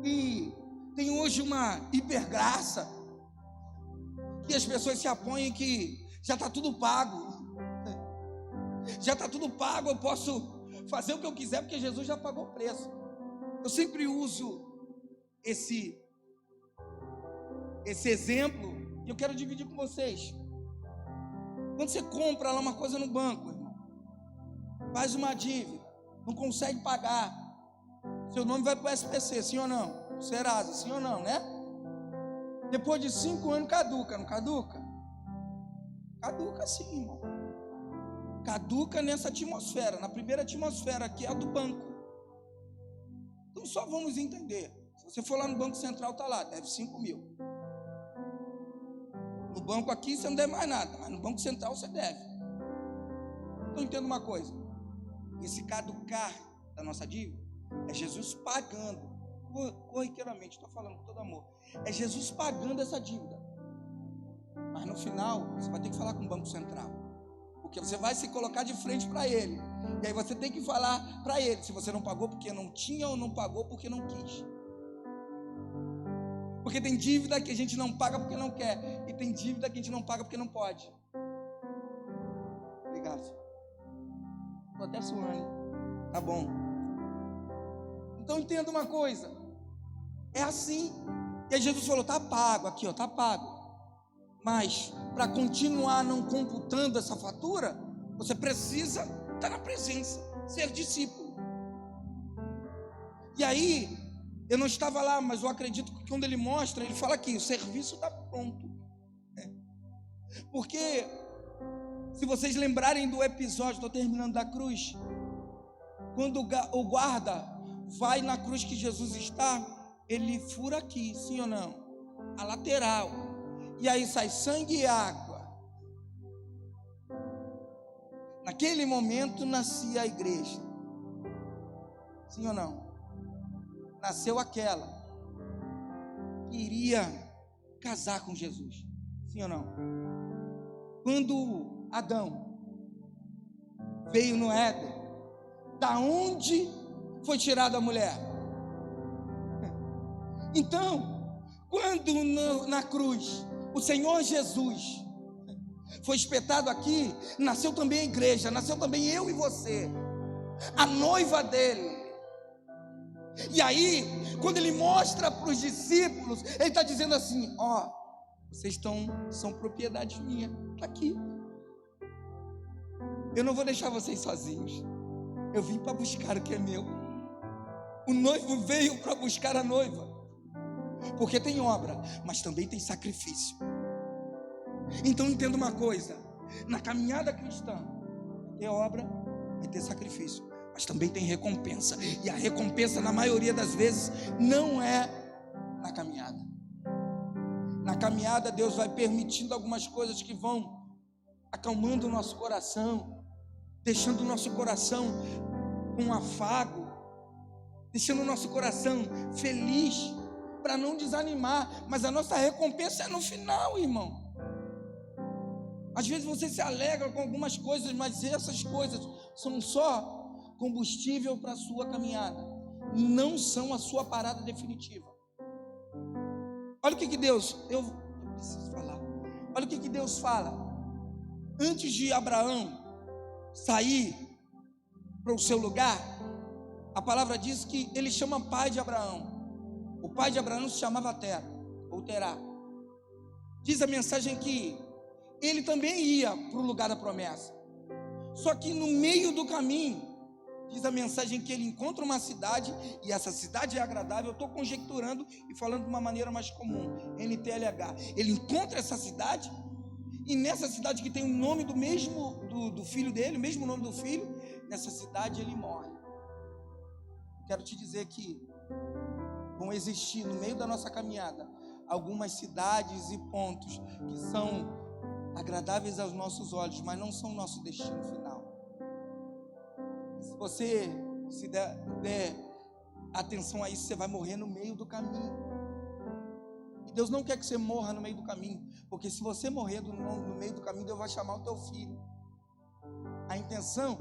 E tem hoje uma hipergraça, que as pessoas se apoiam que já está tudo pago. Já está tudo pago, eu posso fazer o que eu quiser, porque Jesus já pagou o preço. Eu sempre uso esse exemplo, e eu quero dividir com vocês. Quando você compra lá uma coisa no banco, irmão, faz uma dívida, não consegue pagar, seu nome vai para o SPC, sim ou não? Serasa, sim ou não, né? Depois de 5 anos caduca, não caduca? Caduca sim, irmão. Caduca nessa atmosfera, na primeira atmosfera, que é a do banco. Então só vamos entender. Se você for lá no Banco Central, está lá, deve 5 mil. No banco aqui você não deve mais nada, mas no Banco Central você deve. Então entenda uma coisa. Esse caducar da nossa dívida é Jesus pagando, corriqueiramente, estou falando com todo amor, é Jesus pagando essa dívida. Mas no final, você vai ter que falar com o Banco Central, porque você vai se colocar de frente para ele, e aí você tem que falar para ele, se você não pagou porque não tinha ou não pagou porque não quis. Porque tem dívida que a gente não paga porque não quer, e tem dívida que a gente não paga porque não pode. Obrigado. Estou até suando. Tá bom. Então entenda uma coisa. É assim. E aí Jesus falou, tá pago aqui, ó, tá pago. Mas para continuar não computando essa fatura, você precisa estar na presença, ser discípulo. E aí, eu não estava lá, mas eu acredito que quando ele mostra, ele fala aqui, o serviço está pronto. Porque, se vocês lembrarem do episódio, estou terminando, da cruz, quando o guarda vai na cruz que Jesus está, ele fura aqui, sim ou não? A lateral. E aí sai sangue e água. Naquele momento nascia a igreja. Sim ou não? Nasceu aquela que iria casar com Jesus. Sim ou não? Quando Adão veio no Éden, da onde foi tirada a mulher? Então, quando na cruz o Senhor Jesus foi espetado aqui, nasceu também a igreja, nasceu também eu e você, a noiva dele. E aí, quando ele mostra para os discípulos, ele está dizendo assim, ó, vocês são propriedade minha, está aqui. Eu não vou deixar vocês sozinhos, eu vim para buscar o que é meu. O noivo veio para buscar a noiva, porque tem obra, mas também tem sacrifício. Então entenda uma coisa, na caminhada cristã, tem obra, vai ter sacrifício, mas também tem recompensa, e a recompensa na maioria das vezes não é na caminhada. Na caminhada Deus vai permitindo algumas coisas que vão acalmando o nosso coração, deixando o nosso coração com um afago, deixando o nosso coração feliz, para não desanimar, mas a nossa recompensa é no final, irmão. Às vezes você se alegra com algumas coisas, mas essas coisas são só combustível para a sua caminhada, não são a sua parada definitiva. Olha o que Deus, eu preciso falar, olha o que Deus fala, antes de Abraão sair para o seu lugar, a palavra diz que ele chama pai de Abraão. O pai de Abraão se chamava Tera, ou Terá. Diz a mensagem que ele também ia para o lugar da promessa, só que no meio do caminho, diz a mensagem que ele encontra uma cidade, e essa cidade é agradável. Eu estou conjecturando e falando de uma maneira mais comum, NTLH. Ele encontra essa cidade, E nessa cidade que tem o nome do mesmo do filho dele, o mesmo nome do filho, nessa cidade ele morre. Quero te dizer que vão existir no meio da nossa caminhada algumas cidades e pontos que são agradáveis aos nossos olhos, mas não são nosso destino final. Se você se der atenção a isso, você vai morrer no meio do caminho. E Deus não quer que você morra no meio do caminho, porque se você morrer no meio do caminho, Deus vai chamar o teu filho. A intenção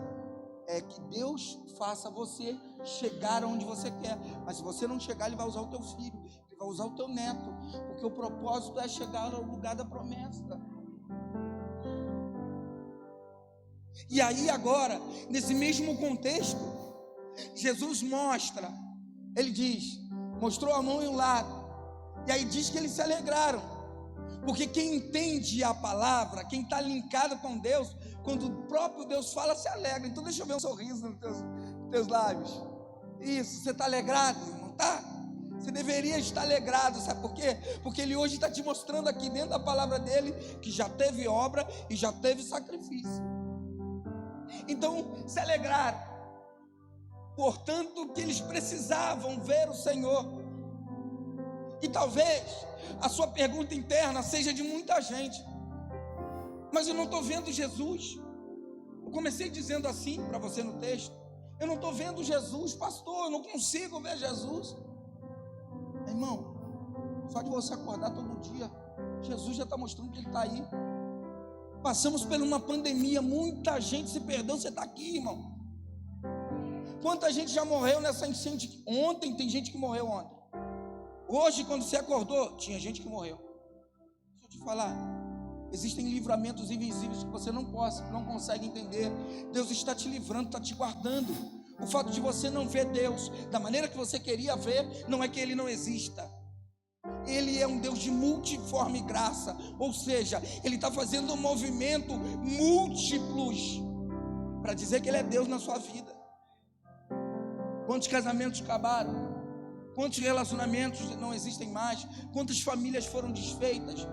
é que Deus faça você chegar onde você quer, mas se você não chegar, Ele vai usar o teu filho, Ele vai usar o teu neto, porque o propósito é chegar ao lugar da promessa. E aí agora, nesse mesmo contexto, Jesus mostra, Ele diz, mostrou a mão e o lado, e aí diz que eles se alegraram, porque quem entende a palavra, quem está linkado com Deus, quando o próprio Deus fala, se alegra. Então deixa eu ver um sorriso nos teus lábios. Isso, você está alegrado, não está? Você deveria estar alegrado, sabe por quê? Porque Ele hoje está te mostrando aqui dentro da palavra dEle, que já teve obra e já teve sacrifício. Então se alegraram, portanto que eles precisavam ver o Senhor. E talvez a sua pergunta interna seja de muita gente: mas eu não estou vendo Jesus. Eu comecei dizendo assim para você no texto: eu não estou vendo Jesus, pastor, eu não consigo ver Jesus. Irmão, só de você acordar todo dia, Jesus já está mostrando que Ele está aí. Passamos por uma pandemia, muita gente se perdeu, você está aqui, irmão. Quanta gente já morreu nessa enchente? Ontem tem gente que morreu ontem. Hoje, quando você acordou, tinha gente que morreu. Deixa eu te falar, existem livramentos invisíveis que você não consegue entender. Deus está te livrando, está te guardando. O fato de você não ver Deus da maneira que você queria ver, não é que Ele não exista. Ele é um Deus de multiforme graça, ou seja, Ele está fazendo um movimento múltiplos para dizer que Ele é Deus na sua vida. Quantos casamentos acabaram? Quantos relacionamentos não existem mais? Quantas famílias foram desfeitas?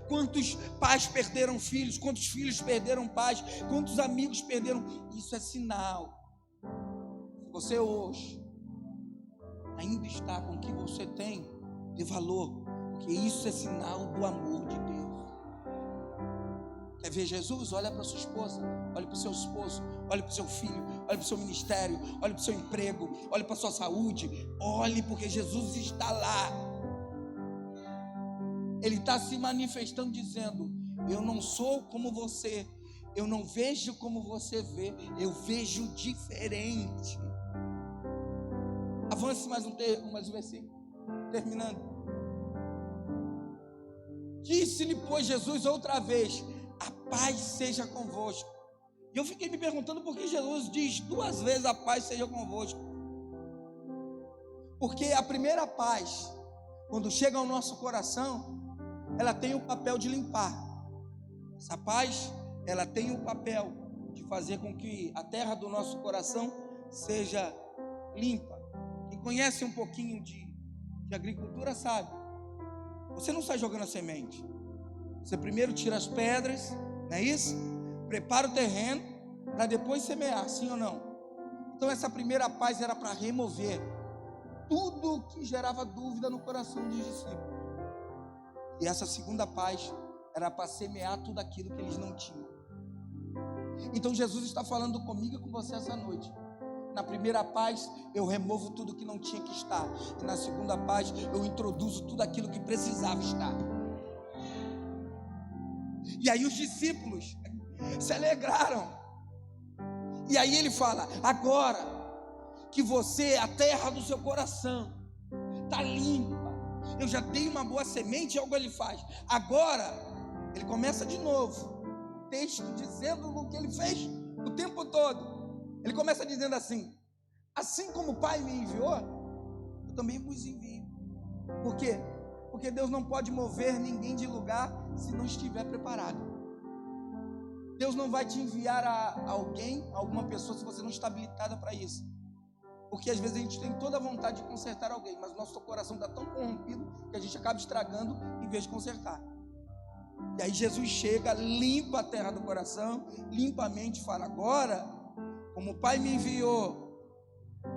Quantos pais perderam filhos? Quantos filhos perderam pais? Quantos amigos perderam? Isso é sinal. Se você hoje ainda está com o que você tem, dê valor, porque isso é sinal do amor de Deus. Quer ver Jesus? Olha para sua esposa, olha para o seu esposo, olha para o seu filho, olha para o seu ministério, olha para o seu emprego, olha para a sua saúde, olhe, porque Jesus está lá. Ele está se manifestando dizendo: eu não sou como você, eu não vejo como você vê, eu vejo diferente. Avance mais um versículo, terminando. Disse-lhe, pois, Jesus outra vez: a paz seja convosco. E eu fiquei me perguntando por que Jesus diz duas vezes: a paz seja convosco. Porque a primeira paz, quando chega ao nosso coração, ela tem o papel de limpar. Essa paz, ela tem o papel de fazer com que a terra do nosso coração seja limpa. Quem conhece um pouquinho de agricultura sabe, você não sai jogando a semente. Você primeiro tira as pedras, não é isso? Prepara o terreno para depois semear, sim ou não? Então essa primeira paz era para remover tudo que gerava dúvida no coração dos discípulos. E essa segunda paz era para semear tudo aquilo que eles não tinham. Então Jesus está falando comigo e com você essa noite. Na primeira paz eu removo tudo que não tinha que estar, e na segunda paz eu introduzo tudo aquilo que precisava estar. E aí os discípulos se alegraram. E aí ele fala: agora que você, a terra do seu coração está limpa, eu já dei uma boa semente, algo ele faz. Agora ele começa de novo, texto dizendo o que ele fez o tempo todo. Ele começa dizendo assim: assim como o Pai me enviou, eu também vos envio. Por quê? Porque Deus não pode mover ninguém de lugar se não estiver preparado. Deus não vai te enviar a alguém, a alguma pessoa, se você não está habilitada para isso. Porque às vezes a gente tem toda a vontade de consertar alguém, mas o nosso coração está tão corrompido que a gente acaba estragando em vez de consertar. E aí Jesus chega, limpa a terra do coração, limpa a mente e fala: agora, como o Pai me enviou,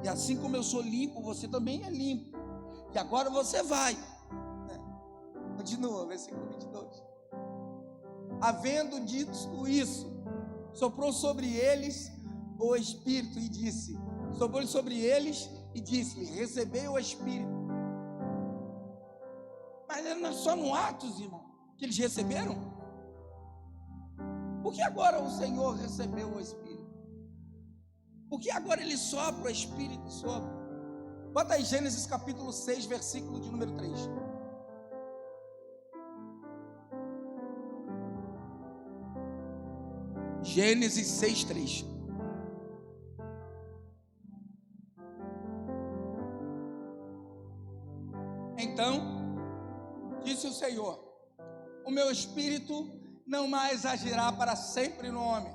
e assim como eu sou limpo, você também é limpo. E agora você vai. Continua, versículo 22. Havendo dito isso, soprou sobre eles o Espírito e disse, soprou sobre eles e disse-lhe: recebei o Espírito. Mas não é só no Atos, irmão, que eles receberam? Por que agora o Senhor recebeu o Espírito? Por que agora ele sopra o Espírito sobre? Bota aí Gênesis capítulo 6, versículo de número 3. Gênesis 6, 3. Então, disse o Senhor: o meu espírito não mais agirá para sempre no homem,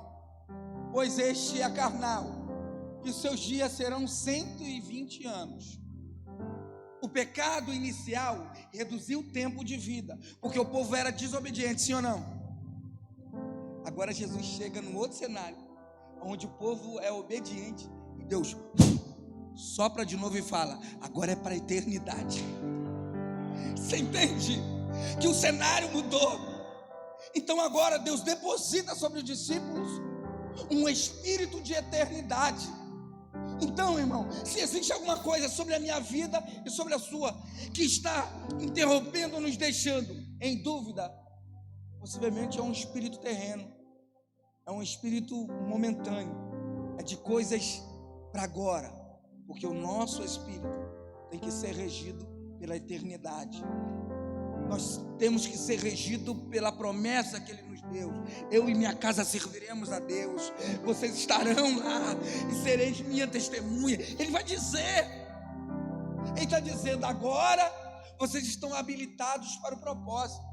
pois este é carnal, e seus dias serão 120 anos. O pecado inicial reduziu o tempo de vida, porque o povo era desobediente, sim ou não? Agora Jesus chega num outro cenário, onde o povo é obediente, e Deus sopra de novo e fala: agora é para a eternidade. Você entende? Que o cenário mudou. Então agora Deus deposita sobre os discípulos um espírito de eternidade. Então, irmão, se existe alguma coisa sobre a minha vida e sobre a sua que está interrompendo, nos deixando em dúvida, possivelmente é um espírito terreno, é um espírito momentâneo, é de coisas para agora, porque o nosso espírito tem que ser regido pela eternidade. Nós temos que ser regidos pela promessa que Ele nos deu. Eu e minha casa serviremos a Deus. Vocês estarão lá e sereis minha testemunha. Ele vai dizer. Ele está dizendo: agora vocês estão habilitados para o propósito.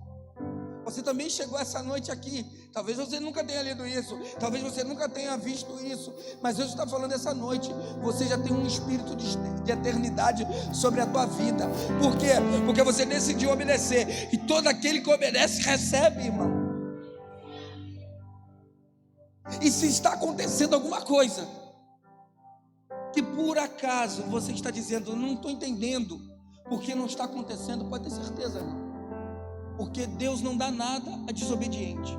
Você também chegou essa noite aqui. Talvez você nunca tenha lido isso, talvez você nunca tenha visto isso, mas Deus está falando essa noite. Você já tem um espírito de eternidade sobre a tua vida. Por quê? Porque você decidiu obedecer, e todo aquele que obedece recebe, irmão. E se está acontecendo alguma coisa que por acaso você está dizendo: não estou entendendo porque não está acontecendo, pode ter certeza, irmão, porque Deus não dá nada a desobediente.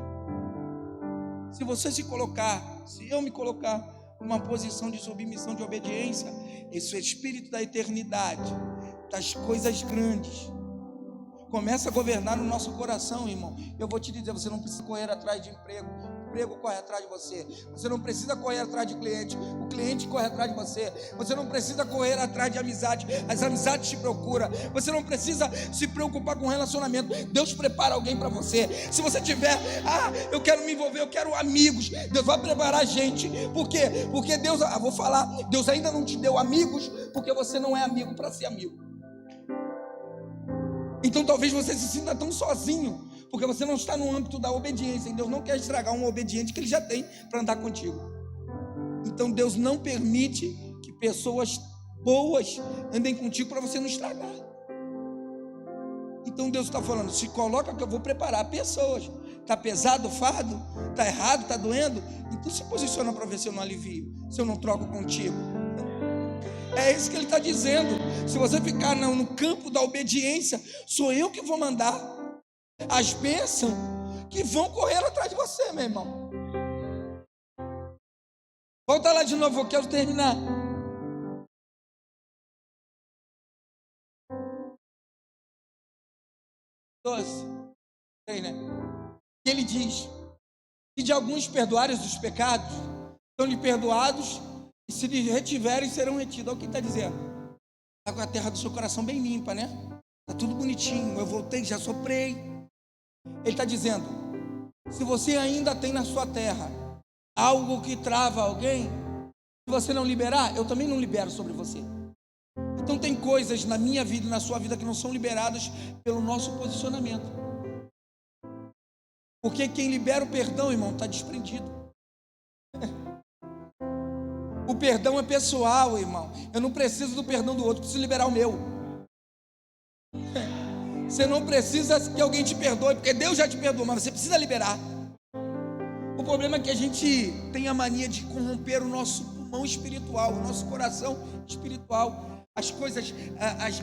Se você se colocar, se eu me colocar numa posição de submissão, de obediência, esse espírito da eternidade, das coisas grandes, começa a governar no nosso coração, irmão. Eu vou te dizer: você não precisa correr atrás de emprego, o emprego corre atrás de você. Você não precisa correr atrás de cliente, o cliente corre atrás de você. Você não precisa correr atrás de amizade, as amizades te procuram. Você não precisa se preocupar com relacionamento, Deus prepara alguém para você. Se você tiver: eu quero me envolver, eu quero amigos, Deus vai preparar gente. Por quê? Porque Deus, vou falar, Deus ainda não te deu amigos, porque você não é amigo para ser amigo. Então talvez você se sinta tão sozinho, porque você não está no âmbito da obediência, e Deus não quer estragar um obediente que Ele já tem para andar contigo. Então Deus não permite que pessoas boas andem contigo para você não estragar. Então Deus está falando: se coloca que eu vou preparar pessoas. Está pesado o fardo? Está errado? Está doendo? Então se posiciona para ver se eu não alivio, se eu não troco contigo. É isso que Ele está dizendo. Se você ficar no campo da obediência, sou eu que vou mandar as bênçãos que vão correr atrás de você, meu irmão. Volta lá de novo, eu quero terminar. Né? Ele diz: e de alguns perdoares os pecados, são-lhe perdoados, e se lhe retiverem, serão retidos. Olha o que ele está dizendo. Está com a terra do seu coração bem limpa, né? Está tudo bonitinho. Eu voltei, já soprei. Ele está dizendo: se você ainda tem na sua terra algo que trava alguém, se você não liberar, eu também não libero sobre você. Então tem coisas na minha vida e na sua vida que não são liberadas pelo nosso posicionamento. Porque quem libera o perdão, irmão, está desprendido. O perdão é pessoal, irmão. Eu não preciso do perdão do outro, preciso liberar o meu. Você não precisa que alguém te perdoe, porque Deus já te perdoou, mas você precisa liberar. O problema é que a gente tem a mania de corromper o nosso pulmão espiritual, o nosso coração espiritual. As coisas,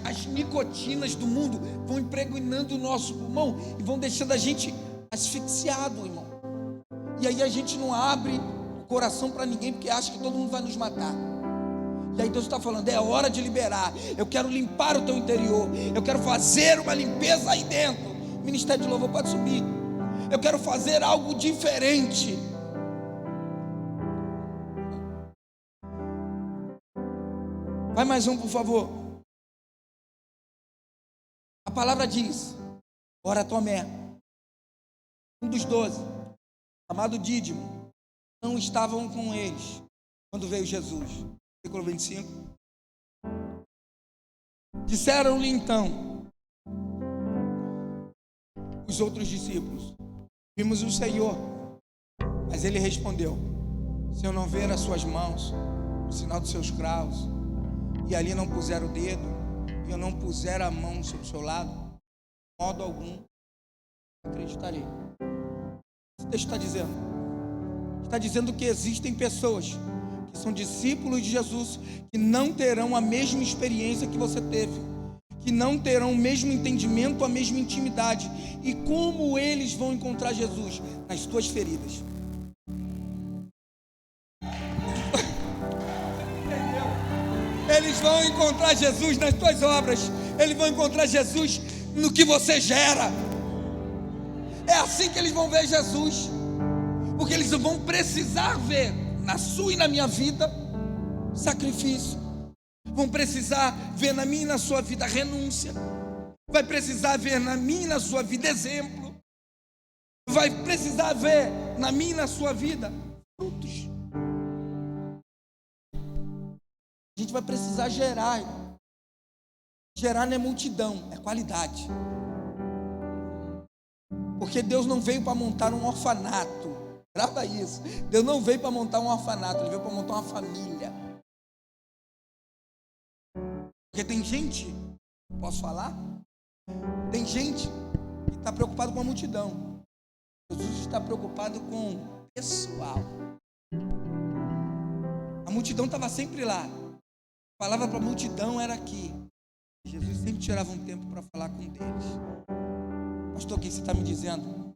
as nicotinas do mundo vão impregnando o nosso pulmão e vão deixando a gente asfixiado, irmão. E aí a gente não abre o coração para ninguém, porque acha que todo mundo vai nos matar. E aí Deus está falando, é hora de liberar. Eu quero limpar o teu interior. Eu quero fazer uma limpeza aí dentro. O ministério de louvor pode subir. Eu quero fazer algo diferente. Vai mais um, por favor. A palavra diz: ora Tomé, um dos 12, chamado Dídimo, não estavam com eles quando veio Jesus. Versículo 25. Disseram-lhe então os outros discípulos: vimos o Senhor. Mas ele respondeu: se eu não ver as suas mãos, o sinal dos seus cravos, e ali não puser o dedo, e eu não puser a mão sobre o seu lado, de modo algum acreditarei. O texto está dizendo? Está dizendo que existem pessoas que são discípulos de Jesus, que não terão a mesma experiência que você teve, que não terão o mesmo entendimento, a mesma intimidade. E como eles vão encontrar Jesus? Nas tuas feridas. Eles vão encontrar Jesus nas tuas obras. Eles vão encontrar Jesus no que você gera. É assim que eles vão ver Jesus, porque eles vão precisar ver na sua e na minha vida sacrifício. Vão precisar ver na minha e na sua vida renúncia. Vai precisar ver na minha e na sua vida exemplo. Vai precisar ver na minha e na sua vida frutos. A gente vai precisar gerar. Gerar não é multidão, é qualidade. Porque Deus não veio para montar um orfanato. Grava isso. Deus não veio para montar um orfanato, Ele veio para montar uma família. Porque tem gente, posso falar? Tem gente que está preocupado com a multidão. Jesus está preocupado com o pessoal. A multidão estava sempre lá. A palavra para a multidão era aqui. Jesus sempre tirava um tempo para falar com deles. Pastor, o que você está me dizendo?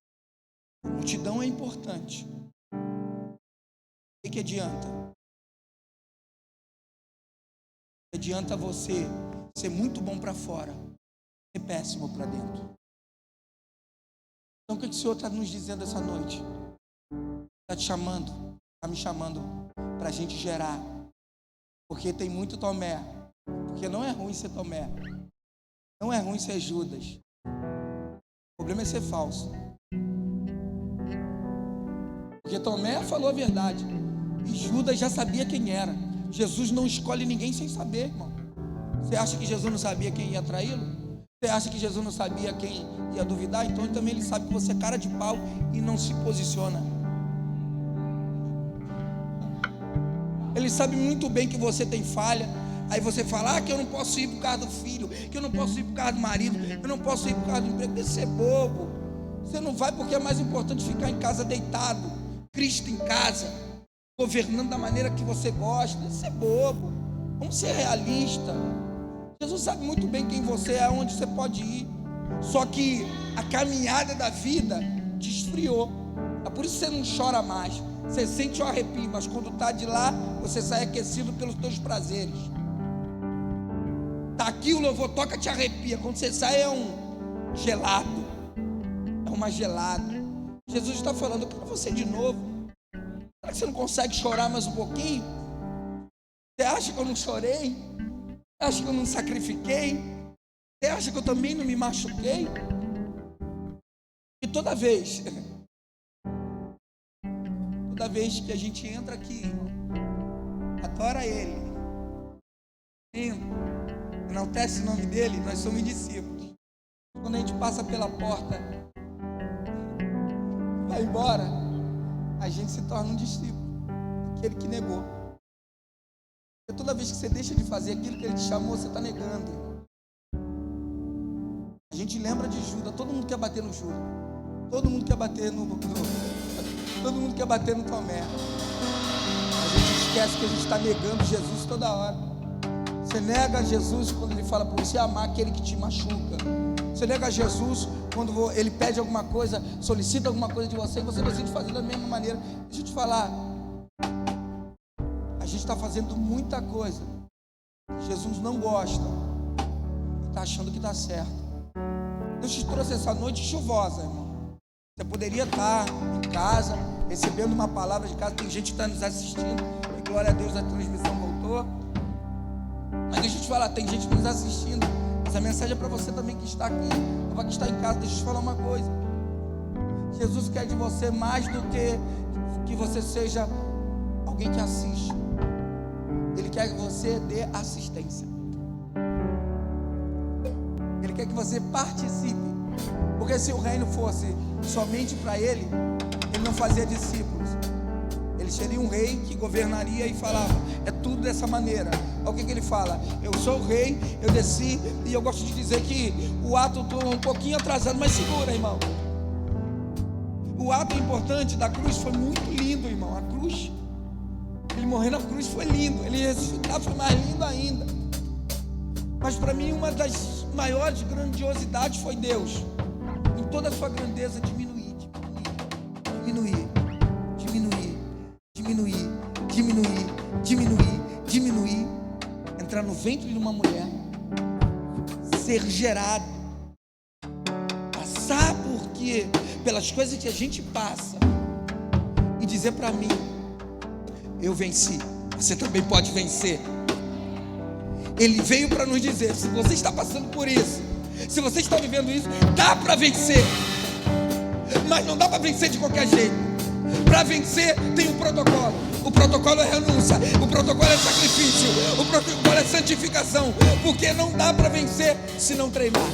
A multidão é importante. O que adianta? Adianta você ser muito bom para fora, ser péssimo para dentro. Então o que o Senhor está nos dizendo essa noite? Está te chamando, está me chamando para a gente gerar. Porque tem muito Tomé. Porque não é ruim ser Tomé. Não é ruim ser Judas. O problema é ser falso. Porque Tomé falou a verdade. E Judas já sabia quem era. Jesus não escolhe ninguém sem saber, irmão. Você acha que Jesus não sabia quem ia traí-lo? Você acha que Jesus não sabia quem ia duvidar? Então também ele sabe que você é cara de pau e não se posiciona. Ele sabe muito bem que você tem falha. Aí você fala, que eu não posso ir por causa do filho, que eu não posso ir por causa do marido, eu não posso ir por causa do emprego. Deixa ser bobo. Você não vai porque é mais importante ficar em casa deitado, Cristo em casa, governando da maneira que você gosta. Deixa ser bobo. Vamos ser realista. Jesus sabe muito bem quem você é, aonde você pode ir. Só que a caminhada da vida te esfriou. É por isso que você não chora mais. Você sente o arrepio, mas quando está de lá, você sai aquecido pelos teus prazeres. Está aqui, o louvor toca, te arrepia. Quando você sai é um gelado. É uma gelada. Jesus está falando, eu quero você de novo. Será que você não consegue chorar mais um pouquinho? Você acha que eu não chorei? Você acha que eu não sacrifiquei? Você acha que eu também não me machuquei? E toda vez que a gente entra aqui, adora Ele, enaltece o nome dEle, nós somos discípulos. Quando a gente passa pela porta, vai embora, a gente se torna um discípulo, aquele que negou. Porque toda vez que você deixa de fazer aquilo que Ele te chamou, você está negando. A A gente lembra de Judas, todo mundo quer bater no Judas, todo mundo quer bater todo mundo quer bater no Tomé. A gente esquece que a gente está negando Jesus toda hora. Você nega Jesus quando ele fala para você amar aquele que te machuca. Você nega Jesus quando ele pede alguma coisa, solicita alguma coisa de você, e você decide fazer da mesma maneira. Deixa eu te falar, a gente está fazendo muita coisa que Jesus não gosta e está achando que está certo. Deus te trouxe essa noite chuvosa, irmão. Você poderia estar em casa, recebendo uma palavra de casa. Tem gente que está nos assistindo, e glória a Deus, a transmissão voltou. Mas deixa eu te falar, tem gente nos assistindo. Essa mensagem é para você também que está aqui, ou que está em casa. Deixa eu te falar uma coisa. Jesus quer de você mais do que você seja alguém que assiste. Ele quer que você dê assistência. Ele quer que você participe. Porque se o reino fosse somente para ele não fazia discípulos. Ele seria um rei que governaria e falava, é tudo dessa maneira. Olha o que ele fala: eu sou o rei, eu desci. E eu gosto de dizer que o ato estou um pouquinho atrasado, mas segura, irmão. O ato importante da cruz foi muito lindo, irmão. A cruz, ele morrer na cruz foi lindo. Ele ressuscitar foi mais lindo ainda. Mas para mim uma das maiores grandiosidades foi Deus, em toda a sua grandeza, diminuir, entrar no ventre de uma mulher, ser gerado, passar pelas coisas que a gente passa e dizer para mim: eu venci, você também pode vencer. Ele veio para nos dizer: se você está passando por isso, se você está vivendo isso, dá para vencer. Mas não dá para vencer de qualquer jeito. Para vencer tem um protocolo. O protocolo é renúncia, o protocolo é sacrifício, o protocolo é santificação. Porque não dá para vencer se não treinar.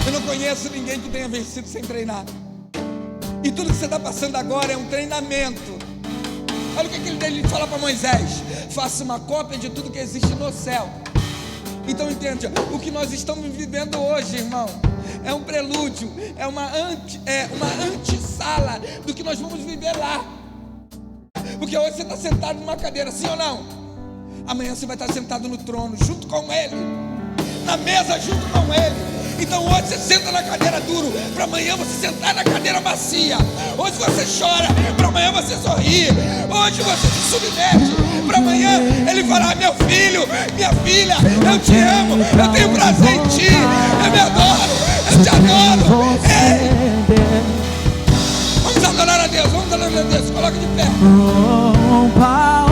Eu não conheço ninguém que tenha vencido sem treinar. E tudo que você está passando agora é um treinamento. Olha o que ele fala para Moisés: faça uma cópia de tudo que existe no céu. Então entende, o que nós estamos vivendo hoje, irmão, é um prelúdio, é uma antessala do que nós vamos viver lá. Porque hoje você está sentado numa cadeira, sim ou não? Amanhã você vai estar sentado no trono junto com ele, na mesa junto com ele. Então hoje você senta na cadeira duro, para amanhã você sentar na cadeira macia. Hoje você chora, para amanhã você sorri. Hoje você se submete, para amanhã ele falar: meu filho, minha filha, eu te amo, eu tenho prazer em ti, eu me adoro, eu te adoro. Ei! Vamos adorar a Deus, coloca de pé.